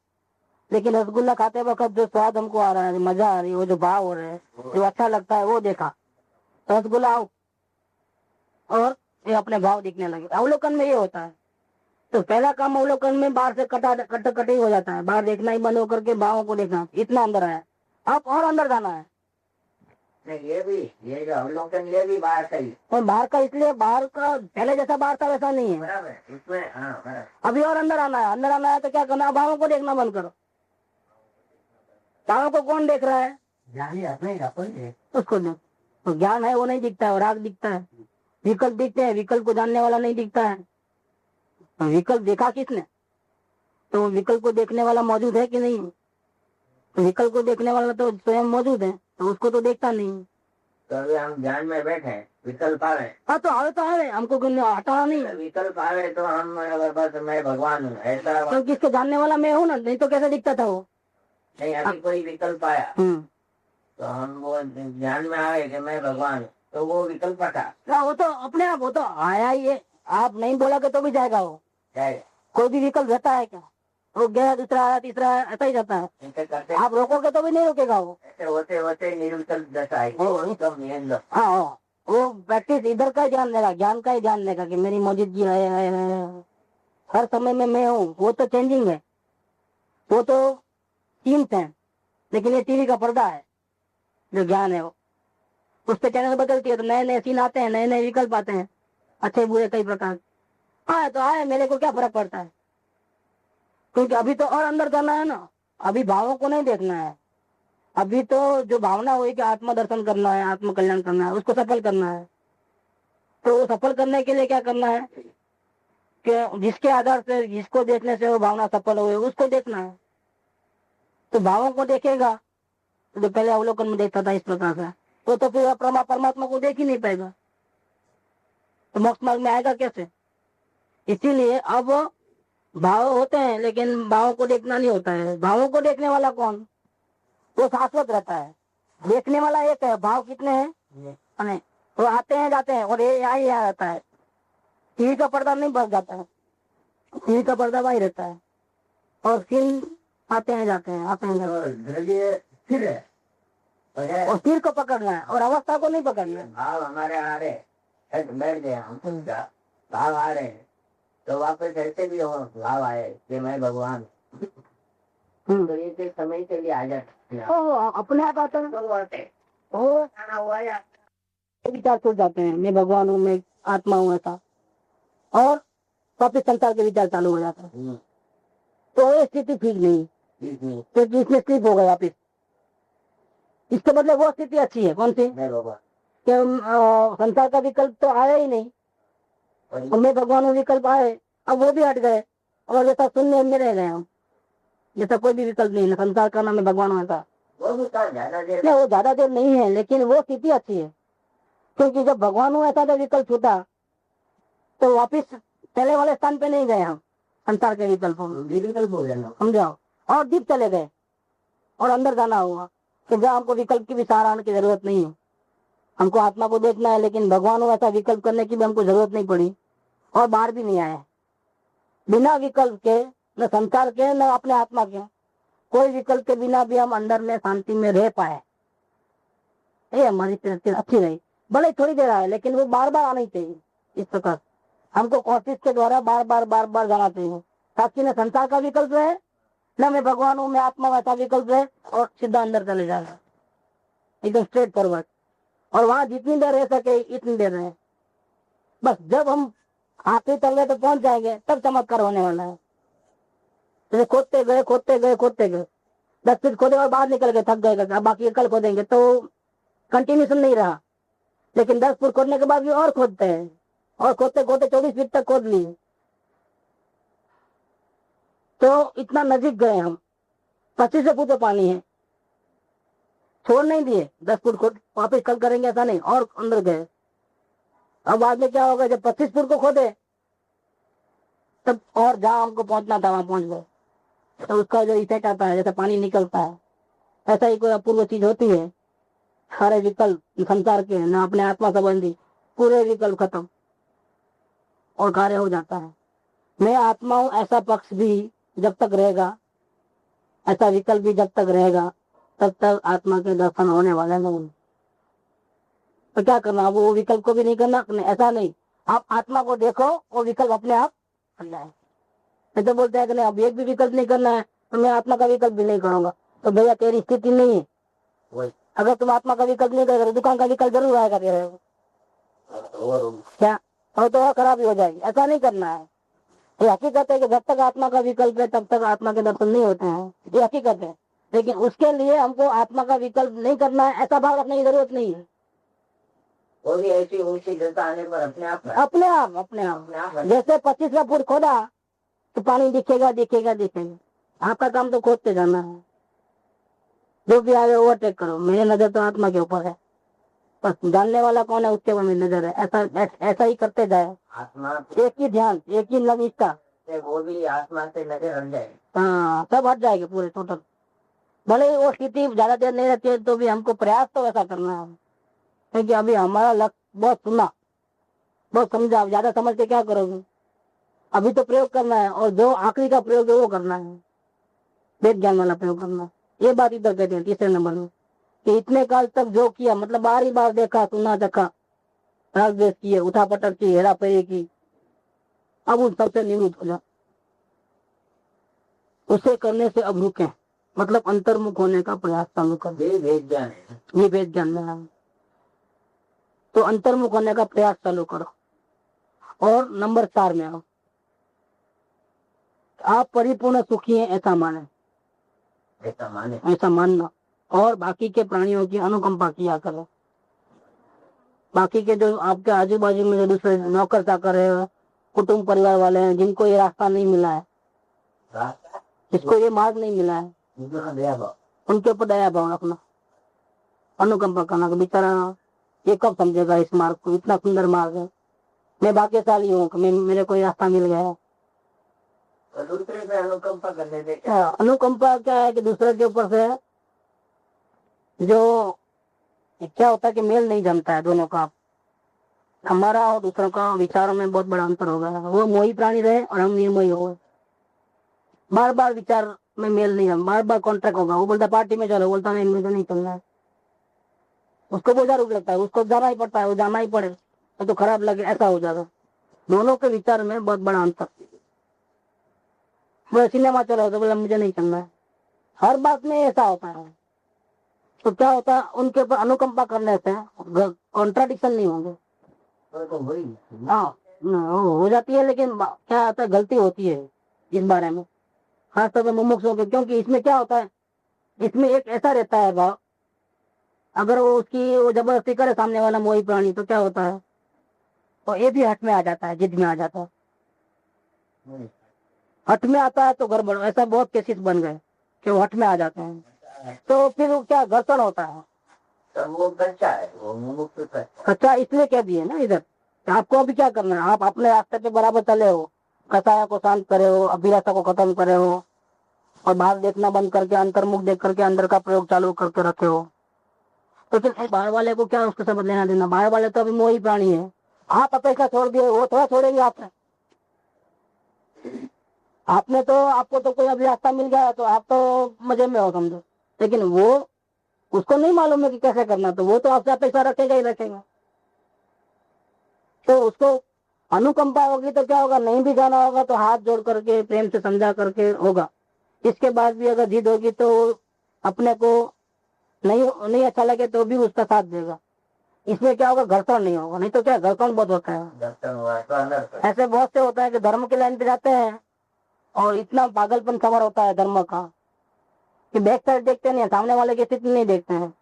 लेकिन रसगुल्ला खाते वक्त जो स्वाद हमको आ रहा है, मजा आ रही है, वो जो भाव हो रहे हैं, जो अच्छा लगता है वो देखा, रसगुल्ला आओ, और ये अपने भाव दिखने लगे। अवलोकन में ये होता है। तो पहला काम अवलोकन में बाहर से कटी हो जाता है, बाहर देखना ही बंद होकर के भावों को देखना, इतना अंदर आया। अब और अंदर जाना है। ये भी, ये जो अवलोकन ये भी बाहर का ही, और बाहर का इसलिए, बाहर का पहले जैसा बाहर था वैसा नहीं है, बराबर इसमें, हाँ बराबर। अभी और अंदर आना है। अंदर आना है तो क्या करना है, भावों को देखना बंद करो। भावों को कौन देख रहा है, ज्ञानी अपने अपन उसको देख। तो ज्ञान है वो नहीं दिखता है, राग दिखता है, विकल्प दिखते हैं, विकल्प को जानने वाला नहीं दिखता है। तो विकल्प देखा किसने, तो विकल्प को देखने वाला मौजूद है कि नहीं, तो विकल्प को देखने वाला तो स्वयं मौजूद है, तो उसको तो देखता नहीं। तो अभी हम ध्यान में बैठे, विकल्प आ रहे, हाँ तो आवे तो आवे, हमको हटाना नहीं। विकल्प आ रहे तो हम अगर बस मैं भगवान हूँ ऐसा, तो किसको जानने वाला मैं हूँ ना, नहीं तो कैसे दिखता था वो। नहीं अभी कोई विकल्प आया तो हम वो ध्यान में आए कि मैं भगवान हूँ, तो वो विकल्प था, वो तो अपने आप, वो तो आया ही है, आप नहीं बोलोगे तो भी जाएगा वो। जाएगा। कोई भी विकल्प रहता है क्या, वो गया, दूसरा आया, तीसरा आया, ऐसा ही जाता है। ऐसे करते आप रोकोगे तो भी नहीं रोकेगा वो। ऐसे होते होते निर्विकल्प दशा आई, तो नियंत्रण। हाँ वो प्रैक्टिस इधर का ही ध्यान देगा, ज्ञान का ही ध्यान देगा कि मेरी मौजूदगी है, हर समय में मैं हूँ। वो तो चेंजिंग है, वो तो सीन्स है, लेकिन ये टीवी का पर्दा है जो ज्ञान है। वो उस पे चैनल बदलती है तो नए नए सीन आते हैं, नए नए विकल्प आते हैं, अच्छे बुरे कई प्रकार। आए तो आए, मेरे को क्या फर्क पड़ता है, क्योंकि अभी तो और अंदर जाना है ना। अभी भावों को नहीं देखना है, अभी तो जो भावना हुई कि आत्मा दर्शन करना है, आत्म कल्याण करना है, उसको सफल करना है। तो वो सफल करने के लिए क्या करना है कि जिसके आधार से, जिसको देखने से वो भावना सफल हुई उसको देखना है। तो भावों को देखेगा तो पहले अवलोकन में देखता था इस प्रकार से, तो फिर परमात्मा को देख ही नहीं पाएगा, तो मोक्ष मार्ग में आएगा कैसे। इसीलिए अब भाव होते हैं लेकिन भावों को देखना नहीं होता है। भावों को देखने वाला कौन, वो शाश्वत रहता है। देखने वाला एक है, भाव कितने हैं, वो आते हैं जाते हैं, और ये यहाँ रहता है। टीवी का पर्दा नहीं बच जाता है, टीवी का पर्दा वही रहता है। और सीन आते हैं जाते हैं, आते हैं जाते हैं। और द्रव्य स्थिर है और स्थिर को पकड़ना है और अवस्था को नहीं पकड़ना है। भाव हमारे आ रहे बैठ गए हम उसका भाव आ रहे हैं तो वापस ऐसे भी हो भाव आए कि मैं भगवान तो ये तो समय के लिए आ जाते हैं। अपने आप आता है, तो बोलते वो खाना हुआ या विचार छूट जाते हैं, मैं भगवान हूँ, मैं आत्मा हूँ, ऐसा, और वापिस संसार के विचार चालू हो जाते हैं। तो ये स्थिति ठीक नहीं, तो इसमें स्लिप हो गया वापिस। इसके बदले वो स्थिति अच्छी है। कौन सी? मैं भगवान कि संसार का विकल्प तो आया ही नहीं, और मैं भगवान हूँ विकल्प आए, अब वो भी हट गए और जैसा शून्य में रह गए हम, जैसा कोई भी विकल्प नहीं है, संसार का नाम है भगवान हूँ ऐसा। वो भी ज्यादा देर नहीं, वो ज्यादा देर नहीं है, लेकिन वो स्थिति अच्छी है, क्योंकि जब भगवान हूँ ऐसा तो विकल्प छूटा तो वापिस पहले वाले स्थान पे नहीं गए हम, संसार के विकल्पों में विकल्प हो जाना समझाओ, और दीप चले गए और अंदर जाना हुआ कि जहाँ हमको विकल्प की भी सहारा की जरूरत नहीं है, हमको आत्मा को देखना है, लेकिन भगवान हो ऐसा विकल्प करने की भी हमको जरूरत नहीं पड़ी और बाहर भी नहीं आए। बिना विकल्प के, न संसार के न अपने आत्मा के, कोई विकल्प के बिना भी हम अंदर में शांति में रह पाए, ये हमारी प्रकृति अच्छी रही। भले थोड़ी देर आए, लेकिन वो बार बार आना ही चाहिए। इस प्रकार हमको कोशिश के द्वारा बार बार जाना चाहिए, ताकि न संसार का विकल्प रहे, न मैं भगवान हूँ, मैं आत्मा वैसा विकल्प रहे, और सीधा अंदर चले जाए एकदम स्ट्रेट फॉरवर्ड। और वहां जितनी देर रह सके इतनी देर रहे, बस जब हम आखिरी तलवे पे पहुंच जाएंगे तब चमत्कार होने वाला है। जैसे खोदते गए 10 फीट खोदे और बाहर निकल गए, थक गए, अब बाकी कल खोदेंगे, तो कंटिन्यूशन नहीं रहा। लेकिन 10 फुट खोदने के बाद भी और खोदते हैं, और खोदते 24 फीट तक खोद लिए, तो इतना नजीक गए हम। 25 फुट पानी है, छोड़ नहीं दिए, 10 फुट खोद वापिस कल करेंगे ऐसा नहीं, और अंदर गए। अब बाद में क्या होगा, जब 25 फुट को खोदे तब और जहां हमको पहुंचना था वहां पहुंच गए, तो उसका जो इफेक्ट आता है, जैसे पानी निकलता है, ऐसा ही कोई अपूर्व चीज होती है। सारे विकल्प संसार के, न अपने आत्मा संबंधी पूरे विकल्प खत्म और कार्य हो जाता है। मैं आत्मा हूं ऐसा पक्ष भी जब तक रहेगा, ऐसा विकल्प भी जब तक रहेगा, तब तक आत्मा के दर्शन होने वाले नहीं। तो क्या करना, वो विकल्प को भी नहीं करना, ऐसा नहीं, आप आत्मा को देखो, वो विकल्प अपने आप बन जाए। नहीं तो बोलते हैं कि नहीं, अब एक भी विकल्प नहीं करना है तो मैं आत्मा का विकल्प भी नहीं करूंगा, तो भैया तेरी स्थिति नहीं है। अगर तुम आत्मा का विकल्प नहीं करोगे, दुकान का विकल्प जरूर आएगा तेरे क्या, और तो और खराबी हो जाएगी। ऐसा नहीं करना है, ये हकीकत है कि जब तक आत्मा का विकल्प है तब तक आत्मा के दर्शन नहीं होते हैं, ये हकीकत है। लेकिन उसके लिए हमको आत्मा का विकल्प नहीं करना है, ऐसा भाव रखने की जरूरत नहीं है। वो भी ऐसी ऊंची दशा आने पर अपने आप जैसे 25वां फुट खोदा तो पानी दिखेगा। आपका काम तो खोदते जाना है, जो भी आगे ओवरटेक करो। मेरी नजर तो आत्मा के ऊपर है, बस जानने वाला कौन है उसके ऊपर मेरी नजर है। ऐसा ही करते जाए, आत्मा एक ही ध्यान, एक ही निष्ठा, वो भी आत्मा से नजर हट जाए। हाँ, सब हट जाएगी पूरे टोटल। भले ही वो स्थिति ज्यादा देर नहीं रहती है, तो भी हमको प्रयास तो वैसा करना है, क्योंकि अभी हमारा लक्ष्य बहुत सुना, बहुत समझा। ज्यादा समझ के क्या करोगे, अभी तो प्रयोग करना है, और जो आखिरी का प्रयोग है वो करना है, वेद ज्ञान वाला प्रयोग करना है। ये बात इधर कहते हैं तीसरे नंबर में, कि इतने काल तक जो किया, मतलब बार ही बार देखा, सुना, चखा, राग द्वेष किए, उठा पटक की, हेरा फेरी की, अब उन सबसे निवृत्त हो जा। उसे करने से अब रुके, मतलब अंतर्मुख होने का प्रयास चालू कर। ये वेद ज्ञान है, ये वेद ज्ञान में है, तो अंतर्मुख होने का प्रयास चालू करो। और नंबर 4 में आओ, आप परिपूर्ण सुखी हैं ऐसा माने, ऐसा मानना, और बाकी के प्राणियों की अनुकंपा किया करो। बाकी के जो आपके आजू बाजू में जो दूसरे नौकर चाकर है, कुटुंब परिवार वाले हैं, जिनको ये रास्ता नहीं मिला है, जिसको ये मार्ग नहीं मिला है, उनके ऊपर दया भाव रखना, अनुकंपा करना। बेचारा ये कब समझेगा इस मार्ग को, इतना सुंदर मार्ग है, मैं भाग्यशाली हूँ कि मेरे को रास्ता मिल गया है। दूसरे पे अनुकंपा करने से अनुकंपा क्या है कि दूसरे के ऊपर से जो क्या होता है कि मेल नहीं जमता है दोनों का, हमारा और दूसरों का विचारों में बहुत बड़ा अंतर हो गया है। वो मोही प्राणी रहे और हम निर्मोही हो गए, बार बार विचार में मेल नहीं है, बार बार कॉन्ट्रैक्ट होगा। वो बोलता पार्टी में चलो, बोलता नहीं मुझे नहीं चलना है। उसको बोझारूप लगता है, उसको जाना ही पड़ता है, वो जाना ही पड़े तो खराब लगे, ऐसा हो जाता। दोनों के विचार में बहुत बड़ा अंतर। वो सिनेमा चलो तो बोला मुझे नहीं चलना है। हर बात में ऐसा होता है। तो क्या होता है, उनके ऊपर अनुकंपा करने से कॉन्ट्राडिक्शन नहीं होंगे। हाँ हो जाती है, लेकिन क्या होता है, गलती होती है इस बारे में, खासतौर पर मुमुक्षुओं के। क्योंकि इसमें क्या होता है, इसमें एक ऐसा रहता है भाव, अगर वो उसकी वो जबरदस्ती करे सामने वाला मोही प्राणी, तो क्या होता है, तो ये भी हट में आ जाता है, जिद में आ जाता है। हट में आता है तो गड़बड़, ऐसा बहुत केसेस बन गए कि वो हट में आ जाते हैं, तो फिर वो क्या घर्षण होता है। तो वो कच्चा है, वो मुमुक्षु है। कच्चा इसलिए कह दिए ना इधर, आपको अभी क्या करना है, आप अपने रास्ते पे बराबर चले हो, कसाया को शांत करे हो, अभिलाषा को खत्म करे हो, और बाहर देखना बंद करके अंतर्मुख देख करके अंदर का प्रयोग चालू करके रखे हो। तो फिर बाहर वाले को क्या उसके समझ लेना देना, बाहर वाले तो अभी मोही प्राणी है। आप अपेक्षा छोड़ दिए, वो थोड़ा छोड़ेंगे आपने। आपने तो, आपको तो कोई अभी रास्ता मिल गया तो आप तो मजे में हो समझो, लेकिन वो, उसको नहीं मालूम है कि कैसे करना, तो वो तो आपसे अपेक्षा रखेगा ही रखेगा। तो उसको अनुकंपा होगी तो क्या होगा, नहीं भी जाना होगा तो हाथ जोड़ करके प्रेम से समझा करके होगा। इसके बाद भी अगर जिद होगी तो अपने को नहीं अच्छा लगे तो भी उसका साथ देगा। इसमें क्या होगा, घर्षण नहीं होगा। नहीं तो क्या, घर्षण बहुत होता है। दर्शन हुआ तो अंदर ऐसे बहुत से होता है कि धर्म की लाइन पे जाते हैं और इतना पागलपन सवार होता है धर्म का कि बैक साइड देखते नहीं है, सामने वाले की स्थिति नहीं देखते हैं।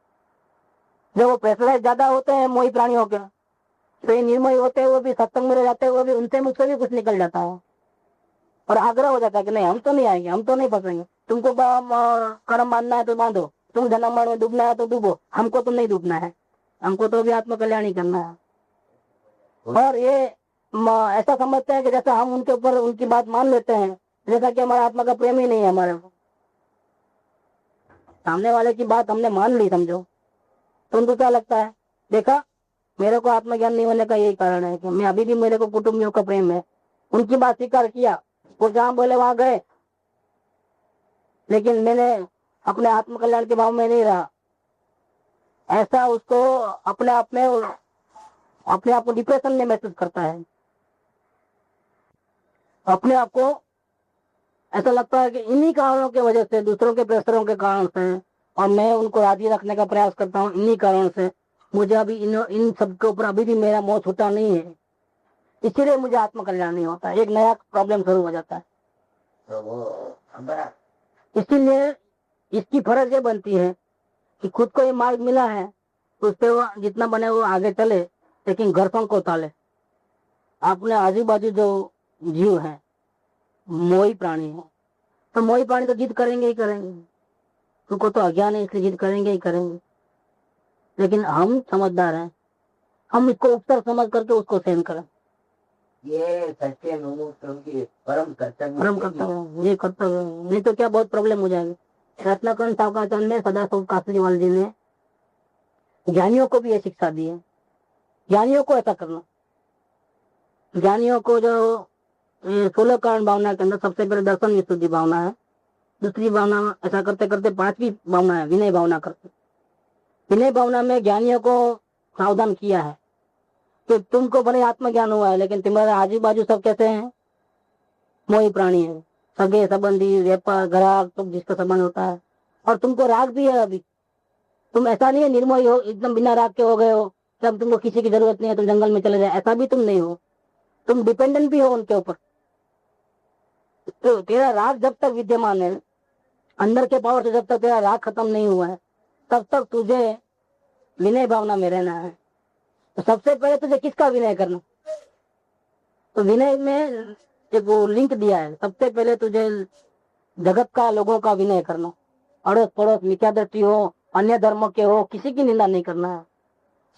जब वो प्रेशराइज ज्यादा होते हैं मोही प्राणियों के, तो ये निर्मोही होते हैं वो भी, सत्संग में रह जाते हैं वो भी, उनसे मुझसे भी कुछ निकल जाता है और आग्रह हो जाता है कि नहीं हम तो नहीं आएंगे, हम तो नहीं फंसेंगे। तुमको कर्म बांधना है तो बांधो, तुम जन्म मरण में डूबना है तो डूबो, हमको तो नहीं डूबना है, हमको तो भी आत्म कल्याण ही करना है। और ये ऐसा समझते हैं कि जैसा हम उनके ऊपर उनकी बात मान लेते हैं, जैसा कि हमारा आत्मा का प्रेम ही नहीं है हमारे को। सामने वाले की बात हमने मान ली समझो, तो उनको क्या लगता है, देखा मेरे को आत्मज्ञान नहीं होने का यही कारण है कि मैं अभी भी, मेरे को कुटुंबियों का प्रेम है। उनकी बात स्वीकार किया, वो जहां बोले वहां गए, लेकिन मैंने अपने आत्म कल्याण के भाव में नहीं रहा। ऐसा उसको अपने आप को डिप्रेशन में महसूस करता है। अपने आप को ऐसा लगता है कि इन्हीं कारणों की वजह से, दूसरों के प्रेशरों के कारण से, और मैं उनको राजी रखने का प्रयास करता हूँ, इन्हीं कारण से मुझे अभी इन सब के ऊपर अभी भी मेरा मोह छूटा नहीं है, इसीलिए मुझे आत्म कल्याण नहीं होता। एक नया प्रॉब्लम शुरू हो जाता है। तो वो इसीलिए इसकी फर्ज ये बनती है कि खुद को ये मार्ग मिला है तो उस पे वो जितना बने वो आगे चले, लेकिन घर्षण को टाले। अपने आजू बाजू जो जीव है, मोही प्राणी है, तो मोही प्राणी तो जिद करेंगे ही करेंगे, उनको तो अज्ञान है इसलिए जिद करेंगे ही करेंगे। लेकिन हम समझदार हैं, हम इसको उपतर समझ करके उसको सहन करें। ये सच्चे मुमुक्षु की परम कर्तव्य, परम कर्तव्य, ये कर्तव्य, नहीं तो क्या बहुत प्रॉब्लम हो जाएगी। रत्नाकरण सावकाचरण में सदाशिव कासरीवाल जी ने ज्ञानियों को भी ये शिक्षा दी है, ज्ञानियों को ऐसा करना। ज्ञानियों को जो 16 कारण भावना के अंदर सबसे पहले दर्शन विशुद्धि भावना है, दूसरी भावना ऐसा करते करते 5वीं भावना है विनय भावना करते। विनय भावना में ज्ञानियों को सावधान किया है कि तुमको भले आत्मज्ञान हुआ है, लेकिन तुम्हारे आजू बाजू सब कैसे हैं, मोही प्राणी है, सगे संबंधी, व्यापार, ग्राहक, तुम जिसका संबंध होता है, और तुमको राग भी है। अभी तुम ऐसा नहीं है निर्मोही हो, एकदम बिना राग के हो गए हो, जब तुमको किसी की जरूरत नहीं है तुम जंगल में चले जाए, ऐसा भी तुम नहीं हो। तुम डिपेंडेंट भी हो उनके ऊपर। तो तेरा राग जब तक विद्यमान है, अंदर के पावर से जब तक तेरा राग खत्म नहीं हुआ है, तब तक तुझे विनय भावना में रहना है। तो सबसे पहले तुझे किसका विनय करना, तो विनय में एक वो लिंक दिया है, सबसे पहले तुझे जगत का, लोगों का विनय करना। अड़ोस पड़ोस, मिथ्या दृष्टि हो, अन्य धर्म के हो, किसी की निंदा नहीं करना है,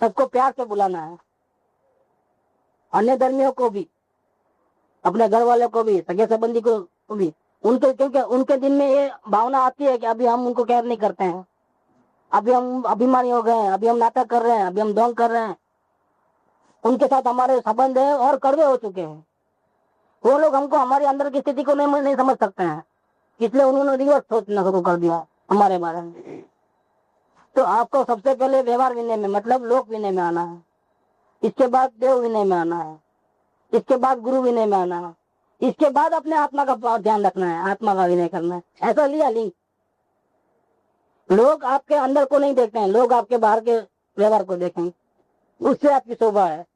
सबको प्यार से बुलाना है। अन्य धर्मियों को भी, अपने घर वालों को भी, सगे संबंधी को भी, उनके, क्योंकि उनके दिन में ये भावना आती है कि अभी हम उनको केयर नहीं करते हैं, अभी हम अभिमानी हो गए हैं, अभी हम नाटक कर रहे हैं, अभी हम ढोंग कर रहे हैं, उनके साथ हमारे संबंध है और कड़वे हो चुके हैं। वो लोग हमको, हमारे अंदर की स्थिति को नहीं समझ सकते हैं, इसलिए उन्होंने रिवर्स सोचना शुरू कर दिया हमारे बारे में। तो आपको सबसे पहले व्यवहार विनय में, मतलब लोक विनय में आना है, इसके बाद देव विनय में आना है, इसके बाद गुरु विनय में आना है, इसके बाद अपने आत्मा का ध्यान रखना है, आत्मा का विनय करना है। ऐसा लिया लिंक। लोग आपके अंदर को नहीं देखते हैं, लोग आपके बाहर के व्यवहार को देखेंगे, उससे आपकी शोभा है।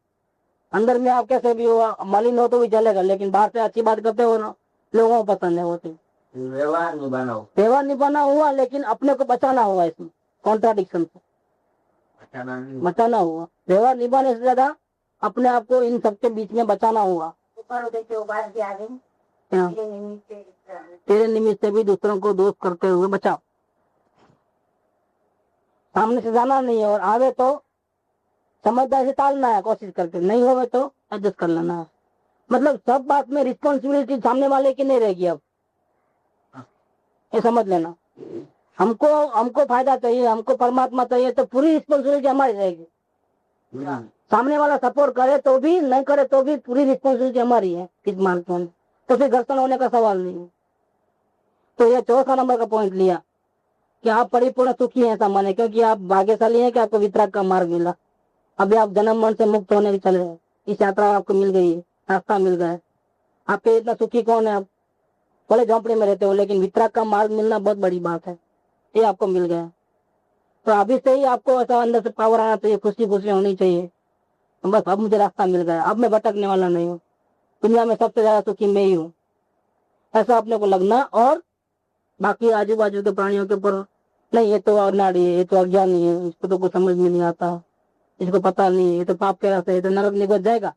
अंदर में आप कैसे भी हो, मलिन हो तो भी चलेगा, लेकिन बाहर से अच्छी बात करते हो ना, लोगों को पसंद है होती। व्यवहार निभाना हुआ, लेकिन अपने को बचाना हुआ, इसमें कॉन्ट्राडिक्शन से बचाना हुआ। व्यवहार निभाने से ज्यादा अपने आप को इन सबके बीच में बचाना हुआ। ऊपर उधर के उबाल के आगे हाँ। ये निमित्त से तेरे निमित्त से भी दूसरों को दोष करते हुए बचाओ। सामने से जाना नहीं है, और आवे तो समझदारी से टालना है, कोशिश करके। नहीं होवे तो एडजस्ट कर लेना है। मतलब सब बात में रिस्पॉन्सिबिलिटी सामने वाले की नहीं रहेगी अब, ये समझ लेना। हमको फायदा चाहिए, हमको परमात्मा चाहिए, तो पूरी रिस्पॉन्सिबिलिटी हमारी रहेगी। सामने वाला सपोर्ट करे तो भी, नहीं करे तो भी, पूरी रिस्पॉन्सिबिलिटी हमारी है इस मार्ग में। तो फिर घर्षण होने का सवाल नहीं है। तो ये चौथा नंबर का पॉइंट लिया कि आप परिपूर्ण सुखी हैं, ऐसा माने, क्योंकि आप भाग्यशाली हैं कि आपको वितराग का मार्ग मिला। अभी आप जन्म मरण से मुक्त होने के चले हैं, इस यात्रा आपको मिल गई है, रास्ता मिल गया है। आपके इतना सुखी कौन है? आप भले झोंपड़े में रहते हो, लेकिन वितराग का मार्ग मिलना बहुत बड़ी बात है, ये आपको मिल गया। तो अभी से ही आपको ऐसा अंदर से पावर आना चाहिए, खुशी खुशी होनी चाहिए, बस अब मुझे रास्ता मिल गया, अब मैं भटकने वाला नहीं हूँ, दुनिया में सबसे ज्यादा सुखी मैं ही हूँ, ऐसा अपने को लगना। और बाकी आजू बाजू के प्राणियों के ऊपर नहीं, ये तो अनाड़ी है, ये तो अज्ञानी है, इसको तो कुछ समझ में नहीं आता, इसको पता नहीं है, ये तो पाप के रास्ते, ये तो नरक निकल जाएगा,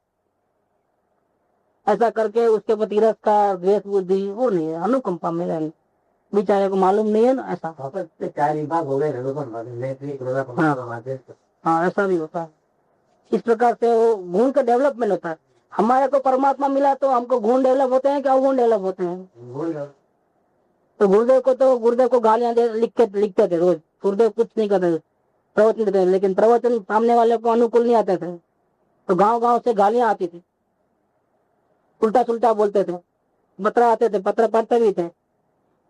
ऐसा करके उसके प्रति तिरस्कार, द्वेष बुद्धि वो नहीं है। अनुकंपा में रहना, बेचारे को मालूम नहीं है ना, ऐसा। हाँ, ऐसा भी होता है। इस प्रकार से वो गुण का डेवलपमेंट होता है। हमारे को परमात्मा मिला तो हमको गुण डेवलप होते हैं, क्या अवगुण डेवलप होते हैं? तो गुरुदेव को गालियां लिखते थे रोज। गुरुदेव कुछ नहीं करते, प्रवचन देते, लेकिन प्रवचन सामने वाले को अनुकूल नहीं आते थे, तो गांव गांव से गालियां आती थी, उल्टा सुल्टा बोलते थे, पत्र आते थे, पत्र पढ़ते भी थे।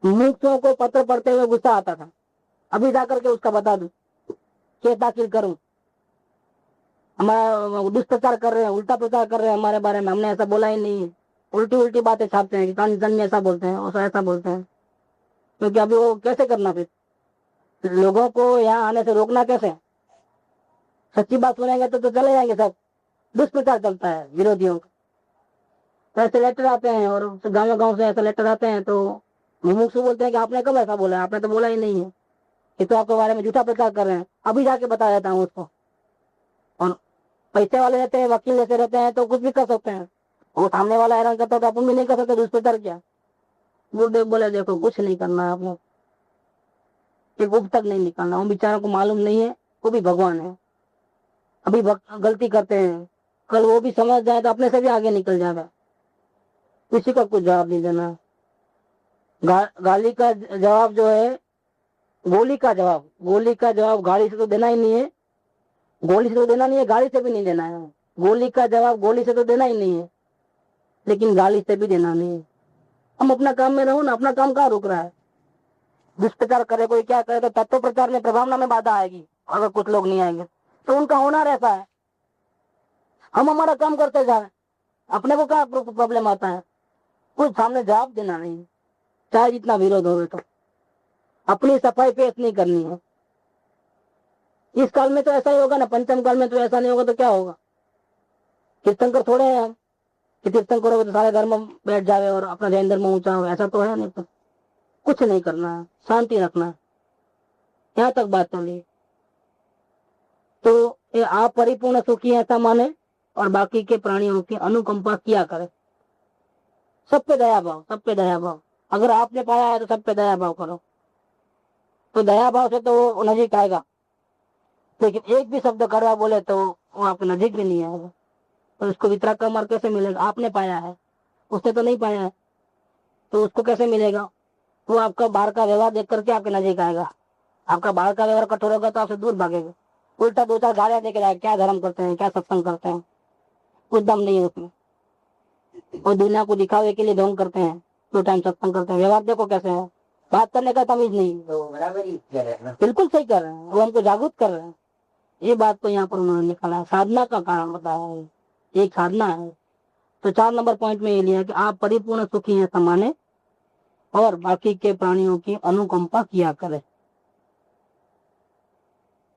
मुक्तों को पत्र पढ़ते हुए गुस्सा आता था। अभी जाकर के उसका बता दूं, केस दाखिल करूं, हमारा दुष्प्रचार कर रहे हैं, उल्टा प्रचार कर रहे हैं हमारे बारे में, हमने ऐसा बोला ही नहीं है। उल्टी उल्टी बातें छापते हैं कि कान में ऐसा बोलते हैं, ऐसा बोलते हैं। क्योंकि अभी वो कैसे करना, फिर लोगों को यहाँ आने से रोकना कैसे? सच्ची बात सुनेंगे तो चले जाएंगे सब। दुष्प्रचार चलता है विरोधियों का। तो ऐसे लेटर आते हैं, और गाँव गाँव से ऐसे लेटर आते हैं, तो मुमुक्षु बोलते हैं कि आपने कब ऐसा बोला, आपने तो बोला ही नहीं है, ये तो आपके बारे में झूठा प्रचार कर रहे हैं। अभी जाके बता देता हूँ उसको। और पैसे वाले रहते हैं, वकील जैसे रहते हैं, तो कुछ भी कर सकते हैं। वो सामने वाला हैरान करता है तो अपन भी नहीं कर सकते दुष्प्रचार। क्या गुरुदेव बोले, देखो कुछ नहीं करना है आपको, एक उप तक नहीं निकालना। उन बेचारों को मालूम नहीं है वो भी भगवान है, अभी गलती करते हैं, कल वो भी समझ जाए तो अपने से भी आगे निकल जाएगा। किसी का कुछ जवाब नहीं देना। गाली का जवाब जो है, गोली का जवाब गाली से तो देना ही नहीं है, गोली से तो देना नहीं है, गाली से भी नहीं देना है। गोली का जवाब गोली से तो देना ही नहीं है, लेकिन गाली से भी देना नहीं है। हम अपना काम में रहो ना, अपना काम कहाँ रुक रहा है? दुष्प्रचार करे कोई, क्या करे, तो तत्व प्रचार में प्रभावना में बाधा आएगी। अगर कुछ लोग नहीं आएंगे तो उनका होना रहता है। हम हमारा काम करते जा रहे, अपने को क्या प्रॉब्लम आता है? कुछ सामने जवाब देना नहीं, चाहे जितना विरोध हो। तो अपनी सफाई पेश नहीं करनी है। इस काल में तो ऐसा ही होगा ना, पंचम काल में तो ऐसा नहीं होगा तो क्या होगा? तीर्थंकर थोड़े हैं हम कि तीर्थंकर करोगे तो सारे धर्म बैठ जावे और अपना जैन धर्म ऊंचा हो, ऐसा तो है नहीं। तो कुछ नहीं करना है, शांति रखना है। यहाँ तक बात चली। तो ये आप परिपूर्ण सुखी ऐसा माने, और बाकी के प्राणियों की अनुकंपा किया करे। सब पे दया भाव, सब पे दया भाव। अगर आपने पाया है तो सब पे दया भाव करो, तो दया भाव से तो वो नजीक आएगा। लेकिन एक भी शब्द कड़वा बोले तो वो आपके नजीक भी नहीं आएगा। तो उसको वितराग का मार्ग कैसे मिलेगा? आपने पाया है, उसने तो नहीं पाया है, तो उसको कैसे मिलेगा? वो आपका बाहर का व्यवहार देख करके आपके नजीक आएगा। आपका बाहर का व्यवहार कठोर होगा तो आपसे दूर भागेगा, उल्टा दो चार गालियां देके जाएगा, क्या धर्म करते हैं, क्या सत्संग करते हैं, कुछ दम नहीं है उसमें। और दुनिया को दिखावे के लिए ढोंग करते हैं, दो टाइम सत्संग करते हैं, व्यवहार देखो कैसे है, बात करने का तमीज नहीं। तो बराबर ही कह रहे हैं ना। बिल्कुल सही कर रहे हैं, वो हमको जागरूक कर रहे हैं। ये बात को यहाँ पर उन्होंने निकाला है, साधना का कारण बताया है, एक साधना है। तो 4 नंबर पॉइंट में ये लिया कि आप परिपूर्ण सुखी हैं समाने और बाकी के प्राणियों की अनुकंपा किया करें।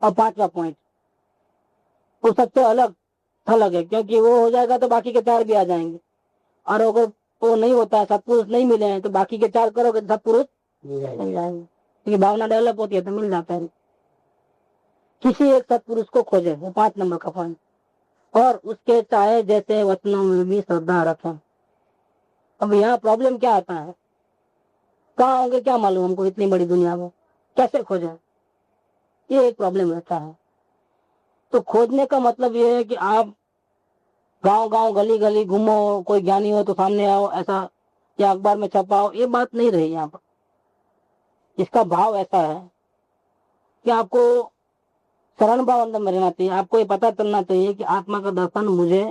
और 5वां पॉइंट वो सबसे अलग थलग है, क्योंकि वो हो जाएगा तो बाकी के 4 भी आ जाएंगे, और अगर वो नहीं होता है, सत्पुरुष नहीं मिले हैं, तो बाकी के 4 करोगे तो सत्पुरुष मिल जाएंगे, क्योंकि भावना डेवलप होती है तो मिल जाता है। किसी एक सत्पुरुष को खोजे, वो 5 नंबर का पॉइंट। और उसके चाहे जैसे वचनों में भी श्रद्धा रखें। अब यहाँ प्रॉब्लम क्या आता है, कहाँ होंगे क्या मालूम हमको इतनी बड़ी दुनिया में, कैसे खोजें, ये एक प्रॉब्लम रहता है। तो खोजने का मतलब ये है कि आप गांव गांव गली गली घूमो, कोई ज्ञानी हो तो सामने आओ ऐसा, या अखबार में छपाओ, ये बात नहीं रही यहाँ पर। इसका भाव ऐसा है कि आपको शरण भाव अंदर में रहना चाहिए। आपको ये पता चलना चाहिए कि आत्मा का दर्शन मुझे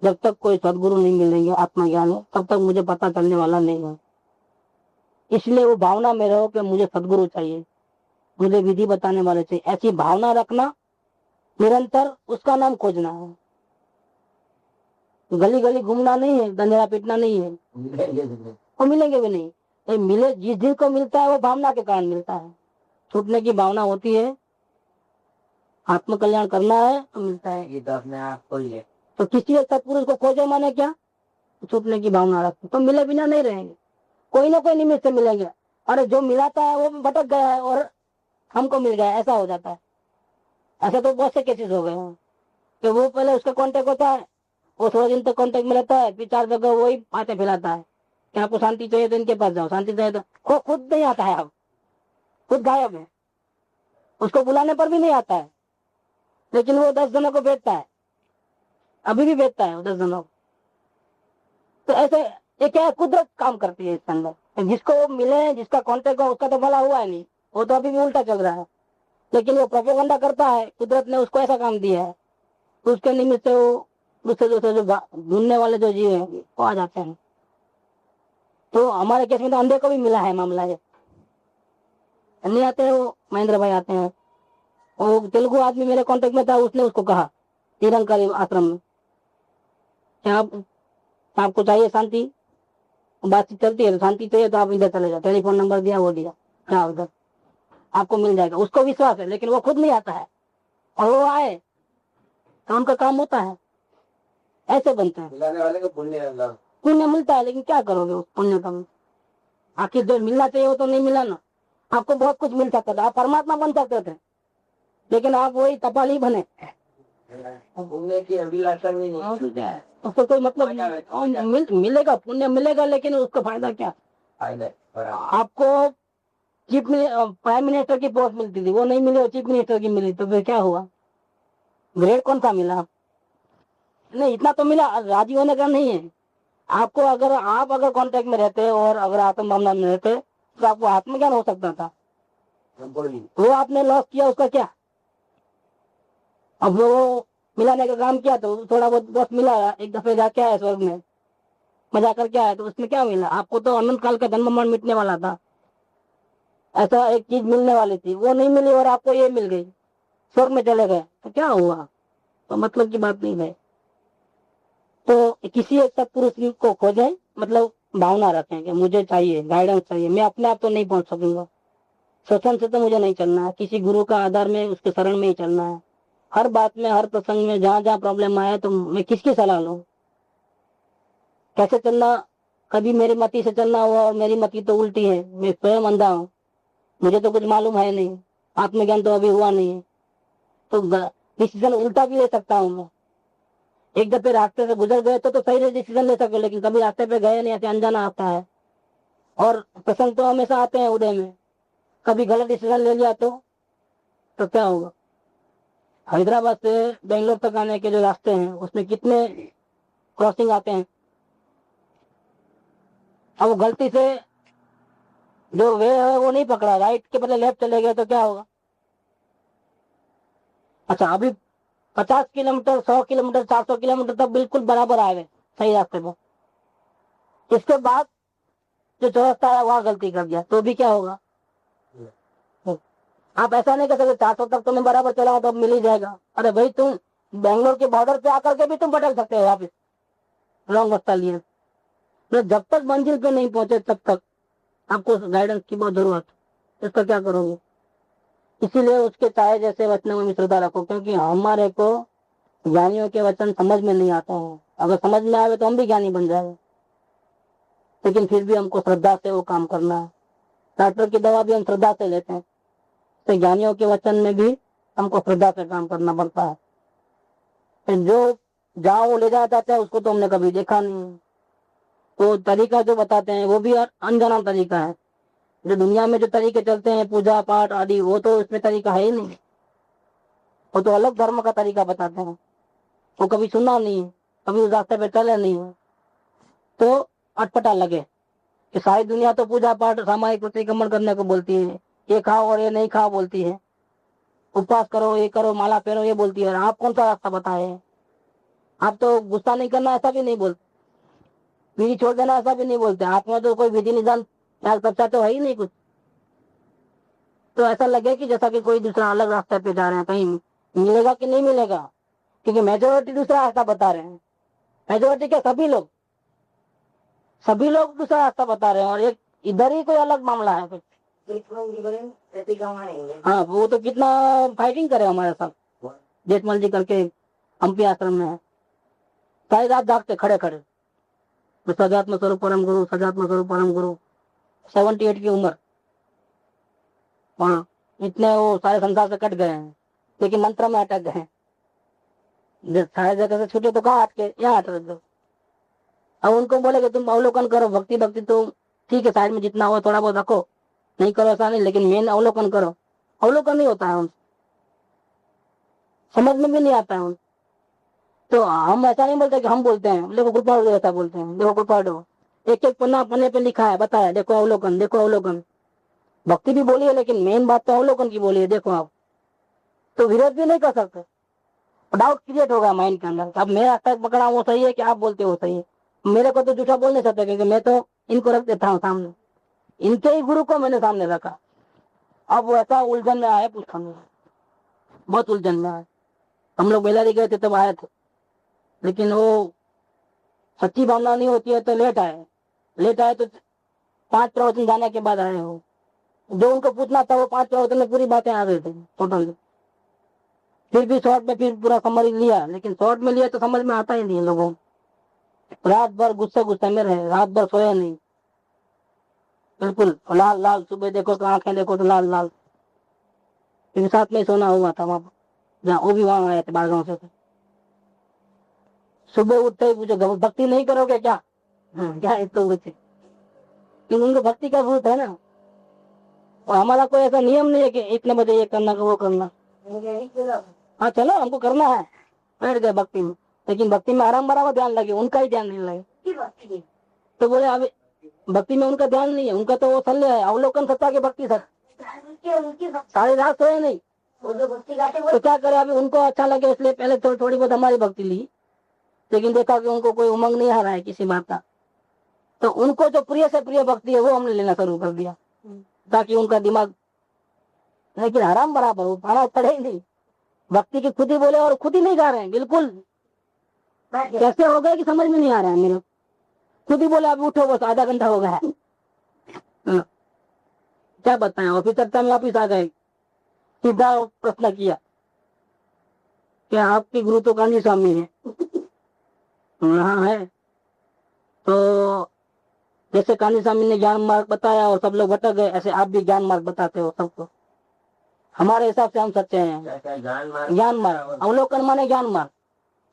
जब तक कोई सदगुरु नहीं मिलेंगे आत्मा ज्ञान में, तब तक मुझे पता चलने वाला नहीं है। इसलिए वो भावना में रहो कि मुझे सदगुरु चाहिए, मुझे विधि बताने वाले चाहिए, ऐसी भावना रखना निरंतर, उसका नाम खोजना है। गली गली घूमना नहीं है, दंधेरा पीटना नहीं है, वो मिलेंगे भी नहीं। तो मिले, जिस दिन को मिलता है वो भावना के कारण मिलता है। छूटने की भावना होती है, आत्म कल्याण करना है तो मिलता है। ये तो अपने आप को ही है। तो किसी एक सत्पुरुष को खोजे माने क्या, छूटने की भावना रखते तो मिले बिना नहीं रहेंगे, कोई ना कोई निमित्त से मिलेंगे। अरे जो मिलाता है वो भटक गया है और हमको मिल गया, ऐसा हो जाता है। ऐसा तो बहुत से केसेस हो गए हैं कि वो पहले उसका कांटेक्ट होता है, वो थोड़े दिन तक कांटेक्ट में रहता है, फिर 4 जगह वही बातें फैलाता है कि आपको शांति चाहिए तो इनके पास जाओ, शांति चाहिए तो खुद नहीं आता है, अब खुद गायब है, उसको बुलाने पर भी नहीं आता है, लेकिन वो 10 जनों को भेजता है, अभी भी भेजता है वो 10 जनों को। तो ऐसे ये क्या है, कुदरत काम करती है इसके अंदर। जिसको मिले, जिसका कांटेक्ट हो, उसका तो भला हुआ है नहीं, वो तो अभी भी उल्टा चल रहा है, लेकिन वो प्रोपेगेंडा करता है। कुदरत ने उसको ऐसा काम दिया है, तो उसके निमित्त से वो दूसरे दूसरे जो ढूंढने वाले जो जीव हैं वो आ जाते हैं। तो हमारे केस में तो अंधे को भी मिला है मामला है, नहीं आते हैं वो, महेंद्र भाई आते हैं, वो तेलुगु आदमी मेरे कांटेक्ट में था, उसने उसको कहा निरंकारी आश्रम में कि आपको चाहिए शांति, बातचीत चलती है तो शांति चाहिए तो आप इधर चले जाओ, टेलीफोन नंबर दिया, वो दिया, क्या उधर आपको मिल जाएगा। उसको विश्वास है, लेकिन वो खुद नहीं आता है, और वो आए तो उनका काम होता है। ऐसे बनते हैं, मिलाने वाले को पुण्य मिलता है, लेकिन क्या करोगे उस पुण्य का, आखिर जो मिलना चाहिए वो तो नहीं मिला ना। आपको बहुत कुछ मिल सकता था, आप परमात्मा बन सकते थे, लेकिन आप वही तपाली बने, घूमने की अभिलाषा भी नहीं, उसको कोई मतलब मिलेगा, पुण्य मिलेगा, लेकिन उसका फायदा क्या। आपको चीफ प्राइम मिनिस्टर की पोस्ट मिलती थी, वो नहीं मिली, और चीफ मिनिस्टर की मिली, तो फिर क्या हुआ, ग्रेड कौन सा मिला, नहीं इतना तो मिला, राजी होने का नहीं है आपको। अगर आप कांटेक्ट में रहते और अगर आत्म भावना में रहते तो आपको आत्मज्ञान हो सकता था, वो आपने लॉस किया, उसका क्या। अब वो मिलाने का काम किया तो थोड़ा बहुत मिला, एक दफे जाके आया स्वर्ग में, मजा करके आया, तो उसमें क्या मिला आपको, तो अनंत काल का जन्म मरण मिटने वाला था, ऐसा एक चीज मिलने वाली थी, वो नहीं मिली और आपको ये मिल गई, स्वर्ग में चले गए, तो क्या हुआ, तो मतलब की बात नहीं है। तो किसी एक सत्पुरुष को खोजें, मतलब भावना रखें कि मुझे चाहिए, गाइडेंस चाहिए, मैं अपने आप तो नहीं पहुंच सकूंगा, सत्संग से तो मुझे नहीं चलना है, किसी गुरु का आधार में उसके शरण में ही चलना है। हर बात में, हर प्रसंग में, जहां जहां प्रॉब्लम आए तो मैं किसकी सलाह लूं, कैसे चलना। कभी मेरी मति से चलना हुआ और मेरी मति तो उल्टी है, मैं स्वयं अंधा हूँ, मुझे तो कुछ मालूम है नहीं, आत्मज्ञान तो अभी हुआ नहीं है, तो डिसीजन उल्टा भी ले सकता हूँ मैं। एक दफे रास्ते से गुजर गए तो सही डिसीजन ले सके, लेकिन कभी रास्ते पे गए नहीं, ऐसे अनजाना आता है। और प्रसंग तो हमेशा आते हैं उदय में, कभी गलत डिसीजन ले लिया तो क्या होगा। हैदराबाद से बेंगलोर तक आने के जो रास्ते हैं उसमें कितने क्रॉसिंग आते हैं, अब वो गलती से जो वे है वो नहीं पकड़ा, राइट के बदले लेफ्ट चले गए तो क्या होगा। अच्छा, अभी 50 किलोमीटर, 100 किलोमीटर, 400 किलोमीटर तक बिल्कुल बराबर आ गए सही रास्ते पर, इसके बाद जो चौरास्ता है वहाँ गलती कर दिया तो भी क्या होगा? आप ऐसा नहीं कर सकते 400 तक तुम्हें बराबर चलाओ तो मिल ही जाएगा। अरे भाई तुम बैंगलोर के बॉर्डर पे आकर के भी तुम भटक सकते हो वापिस रॉन्ग रास्ता लिए। तो जब तक मंजिल पे नहीं पहुंचे तब तक आपको गाइडेंस की बहुत जरूरत है। इसका क्या करोगे? इसीलिए उसके चाहे जैसे वचनों में श्रद्धा रखो, क्योंकि हमारे को ज्ञानियों के वचन समझ में नहीं आता है। अगर समझ में आवे तो हम भी ज्ञानी बन जाए, लेकिन फिर भी हमको श्रद्धा से वो काम करना है। डॉक्टर की दवा भी हम श्रद्धा से लेते हैं, तो ज्ञानियों के वचन में भी हमको श्रद्धा से काम करना पड़ता है। फिर जो जहाँ वो ले जाना चाहते हैं उसको तो हमने कभी देखा नहीं। तो तरीका जो बताते हैं वो भी अनजाना तरीका है। जो दुनिया में जो तरीके चलते हैं पूजा पाठ आदि, वो तो इसमें तरीका है ही नहीं। वो तो अलग धर्म का तरीका बताते हैं, वो कभी सुना नहीं है, कभी उस रास्ते पे चले नहीं है, तो अटपटा लगे कि सारी दुनिया तो पूजा पाठ सामाजिक प्रतिक्रमण करने को बोलती है, ये खाओ और ये नहीं खाओ बोलती है, उपवास करो, ये करो, माला पहनो ये बोलती है। आप कौन सा रास्ता बताए? आप तो गुस्सा नहीं करना ऐसा भी नहीं बोलते, बीड़ी छोड़ देना ऐसा भी नहीं बोलते। आप में तो कोई विधि निदान तबचा तो है ही नहीं कुछ। तो ऐसा लगे कि जैसा कि कोई दूसरा अलग रास्ते पे जा रहे हैं, कहीं मिलेगा कि नहीं मिलेगा, क्योंकि मेजोरिटी दूसरा रास्ता बता रहे हैं। मेजोरिटी क्या, सभी लोग दूसरा रास्ता बता रहे हैं, और एक इधर ही कोई अलग मामला है कुछ। हाँ, वो तो कितना फाइटिंग करे हमारे साथ, जेठमल जी करके हम्पी आश्रम में है, सारी रात जागते खड़े खड़े। तो सजात्म स्वरूप परम गुरु, सजात्म स्वरूप परम गुरु, 78 की उम्र, और इतने वो सारे संसार से कट गए हैं, लेकिन मंत्र में अटक गए हैं। सारे जगह से छूटे तो कहाँ अटके, यहाँ अटक दो। अब उनको बोले कि तुम अवलोकन करो, भक्ति भक्ति तो ठीक है, साइड में जितना हो थोड़ा बहुत रखो, नहीं करो ऐसा नहीं, लेकिन मेन अवलोकन करो। अवलोकन नहीं होता है उनसे, समझ में भी नहीं आता है उनसे। तो हम ऐसा नहीं बोलते कि हम बोलते हैं देखो कृपा ऐसा बोलते हैं, देखो कृपा एक एक पन्ने पे लिखा है, बताया, देखो अवलोकन, देखो अवलोकन। भक्ति भी बोली है, लेकिन मेन बात तो अवलोकन की बोली है, देखो आप। तो विरोध भी नहीं कर सकते, डाउट क्रिएट होगा माइंड के अंदर। अब मेरा रास्ता पकड़ा वो सही है कि आप बोलते हो सही है। मेरे को तो झूठा बोल नहीं सकता, क्योंकि मैं तो इनको रख देता हूँ सामने, इनके ही गुरु को मैंने सामने रखा। अब वो ऐसा उलझन में आया, पूछा नहीं, बहुत उलझन में आया। हम लोग बेलारी गए थे तब आए थे, लेकिन वो सच्ची भावना नहीं होती है तो लेट आए तो 5 प्रवचन जाने के बाद आए हो। जो उनको पूछना था वो 5 प्रवचन में पूरी बातें आ गई थी टोटल। फिर भी शॉर्ट में फिर पूरा समझ लिया, लेकिन शॉर्ट में लिया तो समझ में आता ही नहीं लोगों। रात भर गुस्से में रहे, रात भर सोया नहीं, बिल्कुल लाल लाल, सुबह देखो तो आंखें देखो तो लाल लाल। फिर साथ में सोना हुआ था वहां, जहाँ वो भी वहां आए थे बारगांव से। सुबह उठते ही पूछो भक्ति नहीं करोगे क्या? क्या इसको पूछे, क्योंकि उनको भक्ति का भूत है ना। और हमारा कोई ऐसा नियम नहीं है कि इतने बजे ये करना वो करना। हाँ चलो, हमको करना है, बैठ गए भक्ति में, लेकिन भक्ति में आराम बराबर ध्यान लगे, उनका ही ध्यान नहीं लगे। तो बोले अभी भक्ति में उनका ध्यान नहीं है, उनका तो वो शल्य है, अवलोकन सत्ता की भक्ति सर। सारी रात सोए नहीं, तो क्या करे। अभी उनको अच्छा लगे इसलिए पहले थोड़ी बहुत हमारी भक्ति ली, लेकिन देखा कि उनको कोई उमंग नहीं आ रहा है किसी बात का, तो उनको जो प्रिय से प्रिय भक्ति है वो हमने लेना शुरू कर दिया, ताकि उनका दिमाग, लेकिन आराम बराबर हो, पाना पड़े ही नहीं। भक्ति की खुद ही बोले और खुद ही नहीं गा रहे हैं, बिल्कुल कैसे हो गए कि समझ में नहीं आ रहा है मेरे। खुद ही बोले अभी उठो, बस आधा घंटा हो गया है। क्या बताएं, ऑफिस चर्चा में वापिस आ गए, सीधा प्रश्न किया कि आपके गुरु तो गांधी स्वामी है। हाँ है, तो जैसे कानी स्वामी ने ज्ञान मार्ग बताया और सब लोग भटक गए, ऐसे आप भी ज्ञान मार्ग बताते हो सबको। हमारे हिसाब से हम सच्चे हैं। ज्ञान मार्ग, अवलोकन माने ज्ञान मार्ग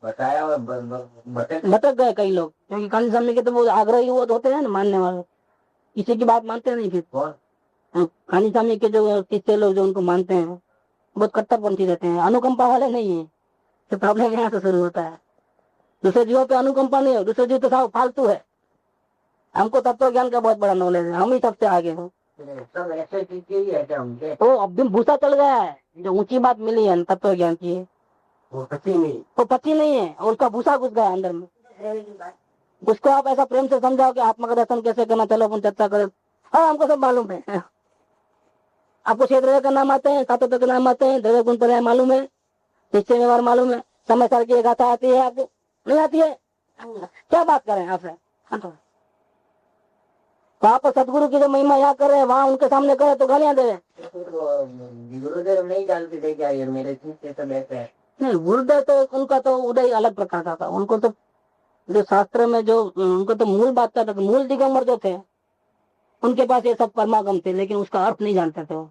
बताया और भटक गए कई लोग, क्योंकि कानी स्वामी के तो वो आग्रही वो होते हैं ना मानने वाले, किसी की बात मानते नहीं। फिर कानी स्वामी के जो किस्से लोग जो उनको मानते हैं बहुत कट्टरपंथी रहते हैं, अनुकंपा वाले नहीं है। तो प्रॉब्लम यहाँ से शुरू होता है, दूसरे जीवों पे अनुकंपा नहीं हो, दूसरे जीव तो सब फालतू है। हमको तत्व ज्ञान का बहुत बड़ा नॉलेज है, हम ही सबसे आगे हैं। सब ऐसे चीज ही है क्या उनके? तो अब भी भूसा चल गया है, जो ऊंची बात मिली है तत्व ज्ञान की, वो पति नहीं, वो पति नहीं है, और उसका भूसा घुस गया अंदर में। उसको आप ऐसा प्रेम से समझाओ कि आत्मा का दर्शन कैसे करना, चलो अपन चर्चा करें। हाँ, हमको सब मालूम है। आपको क्षेत्र का नाम आते हैं, सातों के नाम आते हैं, द्रव्य गुण पर्याय मालूम है, निश्चय व्यवहार मालूम है, समय सार की गाथा आती है, आपको नहीं आती है? क्या बात करें आपसे? वहाँ पर सदगुरु की जो महिमा यहाँ कर रहे हैं, वहाँ उनके सामने करे तो गालियां दे रहे। गुरुदेव नहीं जानते थे क्या ये मेरे शिष्य सब ऐसे है? नहीं, गुरुदेव तो उनका तो उदय अलग प्रकार का था। उनको तो जो शास्त्र में जो उनको तो मूल बात था, मूल दिगंबर जो थे उनके पास ये सब परमागम थे, लेकिन उसका अर्थ नहीं जानते थे वो।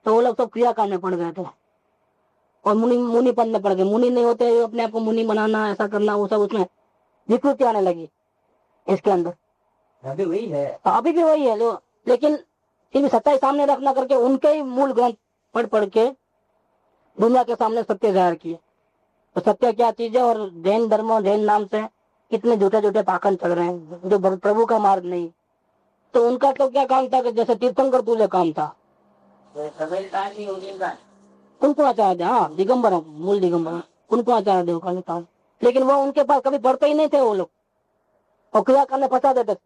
तो वो लोग सब क्रियाकांड में पड़ गए थे और मुनि पद में पड़ गए। मुनि नहीं होते, अपने आप को मुनि बनाना, ऐसा करना, वो सब उसमें विकृति आने लगी इसके अंदर। अभी वही है, अभी भी वही है जो, लेकिन फिर भी सच्चाई सामने रखना करके उनके ही मूल ग्रंथ पढ़ के दुनिया के सामने सत्य जाहिर किए। तो सत्य क्या चीज है, और जैन धर्म, जैन नाम से कितने झूठे झूठे पाखंड चल रहे हैं जो प्रभु का मार्ग नहीं। तो उनका तो क्या काम था कि जैसे तीर्थंकर तुल्य काम था। समझदार नहीं होगी का उनको आचार्य, हाँ दिगंबर, मूल दिगंबर उनको आचार्य देव का काम। लेकिन वो उनके पास कभी पढ़ते ही नहीं थे वो लोग, और क्रिया करने फंसा देते थे।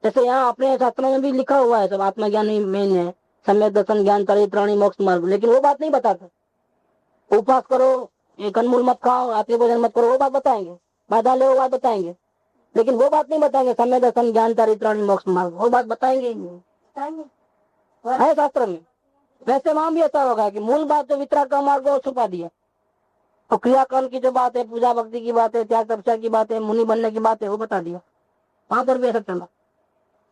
जैसे यहाँ अपने शास्त्रों में भी लिखा हुआ है सब, आत्मज्ञान ही मेन है, सम्यक दर्शन, ज्ञान, परित्राणी, मोक्ष मार्ग, लेकिन वो बात नहीं बताते। उपवास करो, ये कंदमूल मत खाओ, रात्रि भोजन मत करो, वो बात बताएंगे। बाधा ले, वो बात बताएंगे, लेकिन वो बात नहीं बताएंगे सम्यक दर्शन, ज्ञान, परित्राणी, मोक्ष मार्ग, वो बात बताएंगे ही नहीं। है शास्त्र में। वैसे वहां भी ऐसा होगा कि मूल बात जो वितराग का मार्ग वो छुपा दिया, और क्रियाकर्म की जो बात है, पूजा भक्ति की बात है, त्याग तपस्या की बात है, मुनि बनने की बात है, वो बता दिया। वहां पर भी ऐसा चला।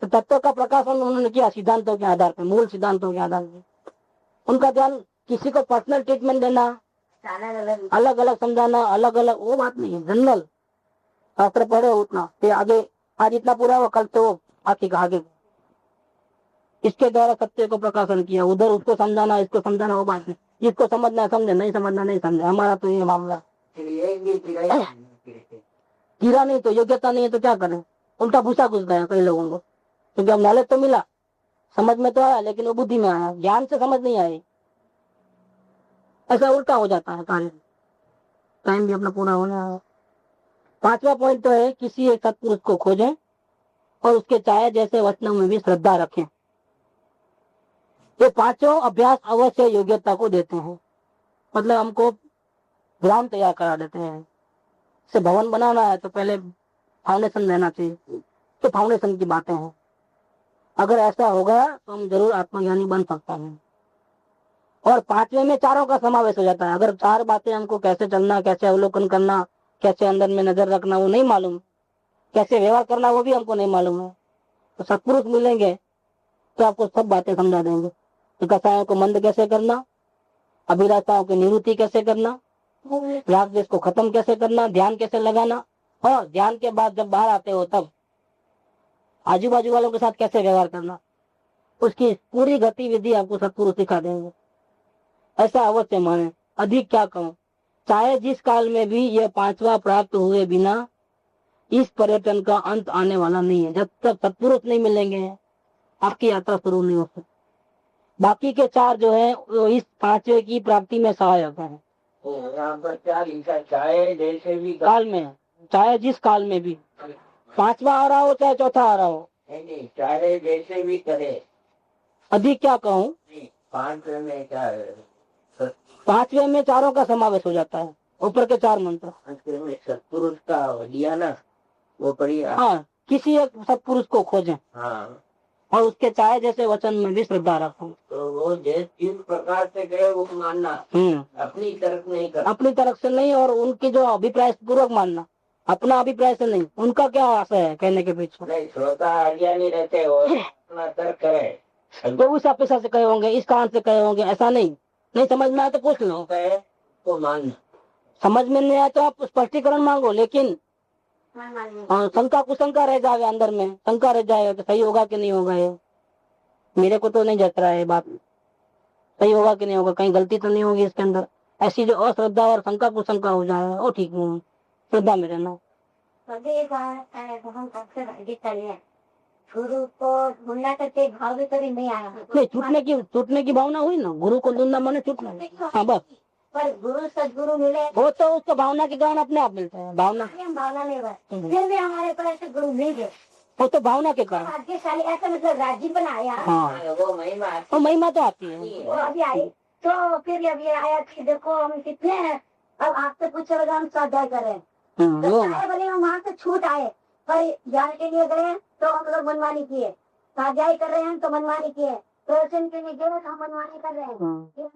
तो तत्व का प्रकाशन उन्होंने किया सिद्धांतों के आधार पर, मूल सिद्धांतों के आधार पर। उनका ध्यान किसी को पर्सनल ट्रीटमेंट देना, अलग अलग समझाना, अलग अलग, वो बात नहीं है। जनरल शास्त्र पढ़े उतना, फिर आगे आज इतना पूरा हुआ, कल तो आगे इसके द्वारा सत्य को प्रकाशन किया। उधर उसको समझाना, इसको समझाना, वो बात नहीं। जिसको समझना है समझे, नहीं समझना नहीं समझे। हमारा तो ये मामला कीड़ा नहीं तो योग्यता नहीं है तो क्या करें, उल्टा भूसा घुस गया कई लोगों को। क्योंकि अब नॉलेज तो मिला, समझ में तो आया, लेकिन वो बुद्धि में आया, ज्ञान से समझ नहीं आई। ऐसा उल्टा हो जाता है कार्य। टाइम भी अपना पूरा होना है। 5वां पॉइंट तो है किसी एक सत्पुरुष को खोजें और उसके चाहे जैसे वचनों में भी श्रद्धा रखें। ये 5 अभ्यास अवश्य योग्यता को देते हैं। मतलब हमको ग्राउंड तैयार करा देते हैं। से भवन बनाना है तो पहले फाउंडेशन देना चाहिए, तो फाउंडेशन की बातें हैं। अगर ऐसा होगा तो हम जरूर आत्मज्ञानी बन सकता है। और 5वें में चारों का समावेश हो जाता है। अगर 4 बातें हमको कैसे चलना, कैसे अवलोकन करना, कैसे अंदर में नजर रखना वो नहीं मालूम, कैसे व्यवहार करना वो भी हमको नहीं मालूम है, तो सत्पुरुष मिलेंगे तो आपको सब बातें समझा देंगे। तो कसायों को मंद कैसे करना, अभिलाषाओं की निवृत्ति कैसे करना, राग द्वेष को खत्म कैसे करना, ध्यान कैसे लगाना, और ध्यान के बाद जब बाहर आते हो तब आजू बाजू वालों के साथ कैसे व्यवहार करना, उसकी पूरी गतिविधि आपको सत्पुरुष सिखा देंगे। ऐसा अवश्य माने। अधिक क्या कहूँ, चाहे जिस काल में भी यह 5वां प्राप्त हुए बिना इस पर्यटन का अंत आने वाला नहीं है। जब तक सत्पुरुष नहीं मिलेंगे आपकी यात्रा शुरू नहीं हो सकती। बाकी के 4 जो है वो इस 5वें की प्राप्ति में सहायक है। यहाँ पर क्या लिखा, चाहे जैसे भी काल में, चाहे जिस काल में भी, 5वां आ रहा हो चाहे चौथा आ रहा हो, नहीं, चाहे जैसे भी करे। अधिक क्या कहूँ, 5 में क्या है, 5वें में चारों का समावेश हो जाता है। ऊपर के 4 मंत्र, सत्पुरुष का दिया ना वो पढ़िए। हाँ, किसी एक सत्पुरुष को खोजें, हाँ, और उसके चाहे जैसे वचन में भी श्रद्धा रखो। तो वो जिस प्रकार से कहे वो मानना, अपनी तरफ नहीं करना, अपनी तरफ से नहीं, और उनकी जो अभिप्राय पूर्वक मानना, अपना अभिप्राय से नहीं। उनका क्या आशय है कहने के पीछे, नहीं श्रोता अज्ञानी रहते हो, अपना तर्क करे तो उस अपेक्षा से कहे होंगे, इस कारण से कहे होंगे, ऐसा नहीं। नहीं समझ में आया तो पूछ लो, तो मानना। समझ में नहीं आया तो आप स्पष्टीकरण मांगो, लेकिन शंका कुशंका रह जाए अंदर में, शंका रह जाए कि सही होगा कि नहीं होगा, ये मेरे को तो नहीं जच रहा है, बात सही होगा कि नहीं होगा, कहीं गलती तो नहीं होगी इसके अंदर। ऐसी जो अश्रद्धा और शंका कुशंका हो जाए वो ठीक नहीं, श्रद्धा में रहना। गुरु को ढूंढना करते भाव भी कभी नहीं आया। नहीं, छूटने की भावना हुई ना, गुरु को ढूंढना माने छूटना। हाँ बस, पर गुरु सदगुरु मिले वो तो उसको भावना के कारण अपने आप मिलता है, भावना। हम भावना नहीं बस फिर भी हमारे पर ऐसे गुरु मिल गए वो तो भावना के कारण। भाग्यशाली ऐसा मतलब राज्य बनाया हाँ वो महिमा वो महिमा तो आती है। वो अभी आई तो फिर अभी आया कि देखो हम कितने हैं अब आपसे पूछा लगा हम स्वाध्याय कर रहे हैं तो वो सारे बोले हम वहाँ से छूट आए पर ज्ञान के लिए गए तो हम लोग मनमानी किए स्वाध्याय कर रहे हैं तो मनमानी किए प्रवचन के लिए गए तो हम मनमानी कर रहे हैं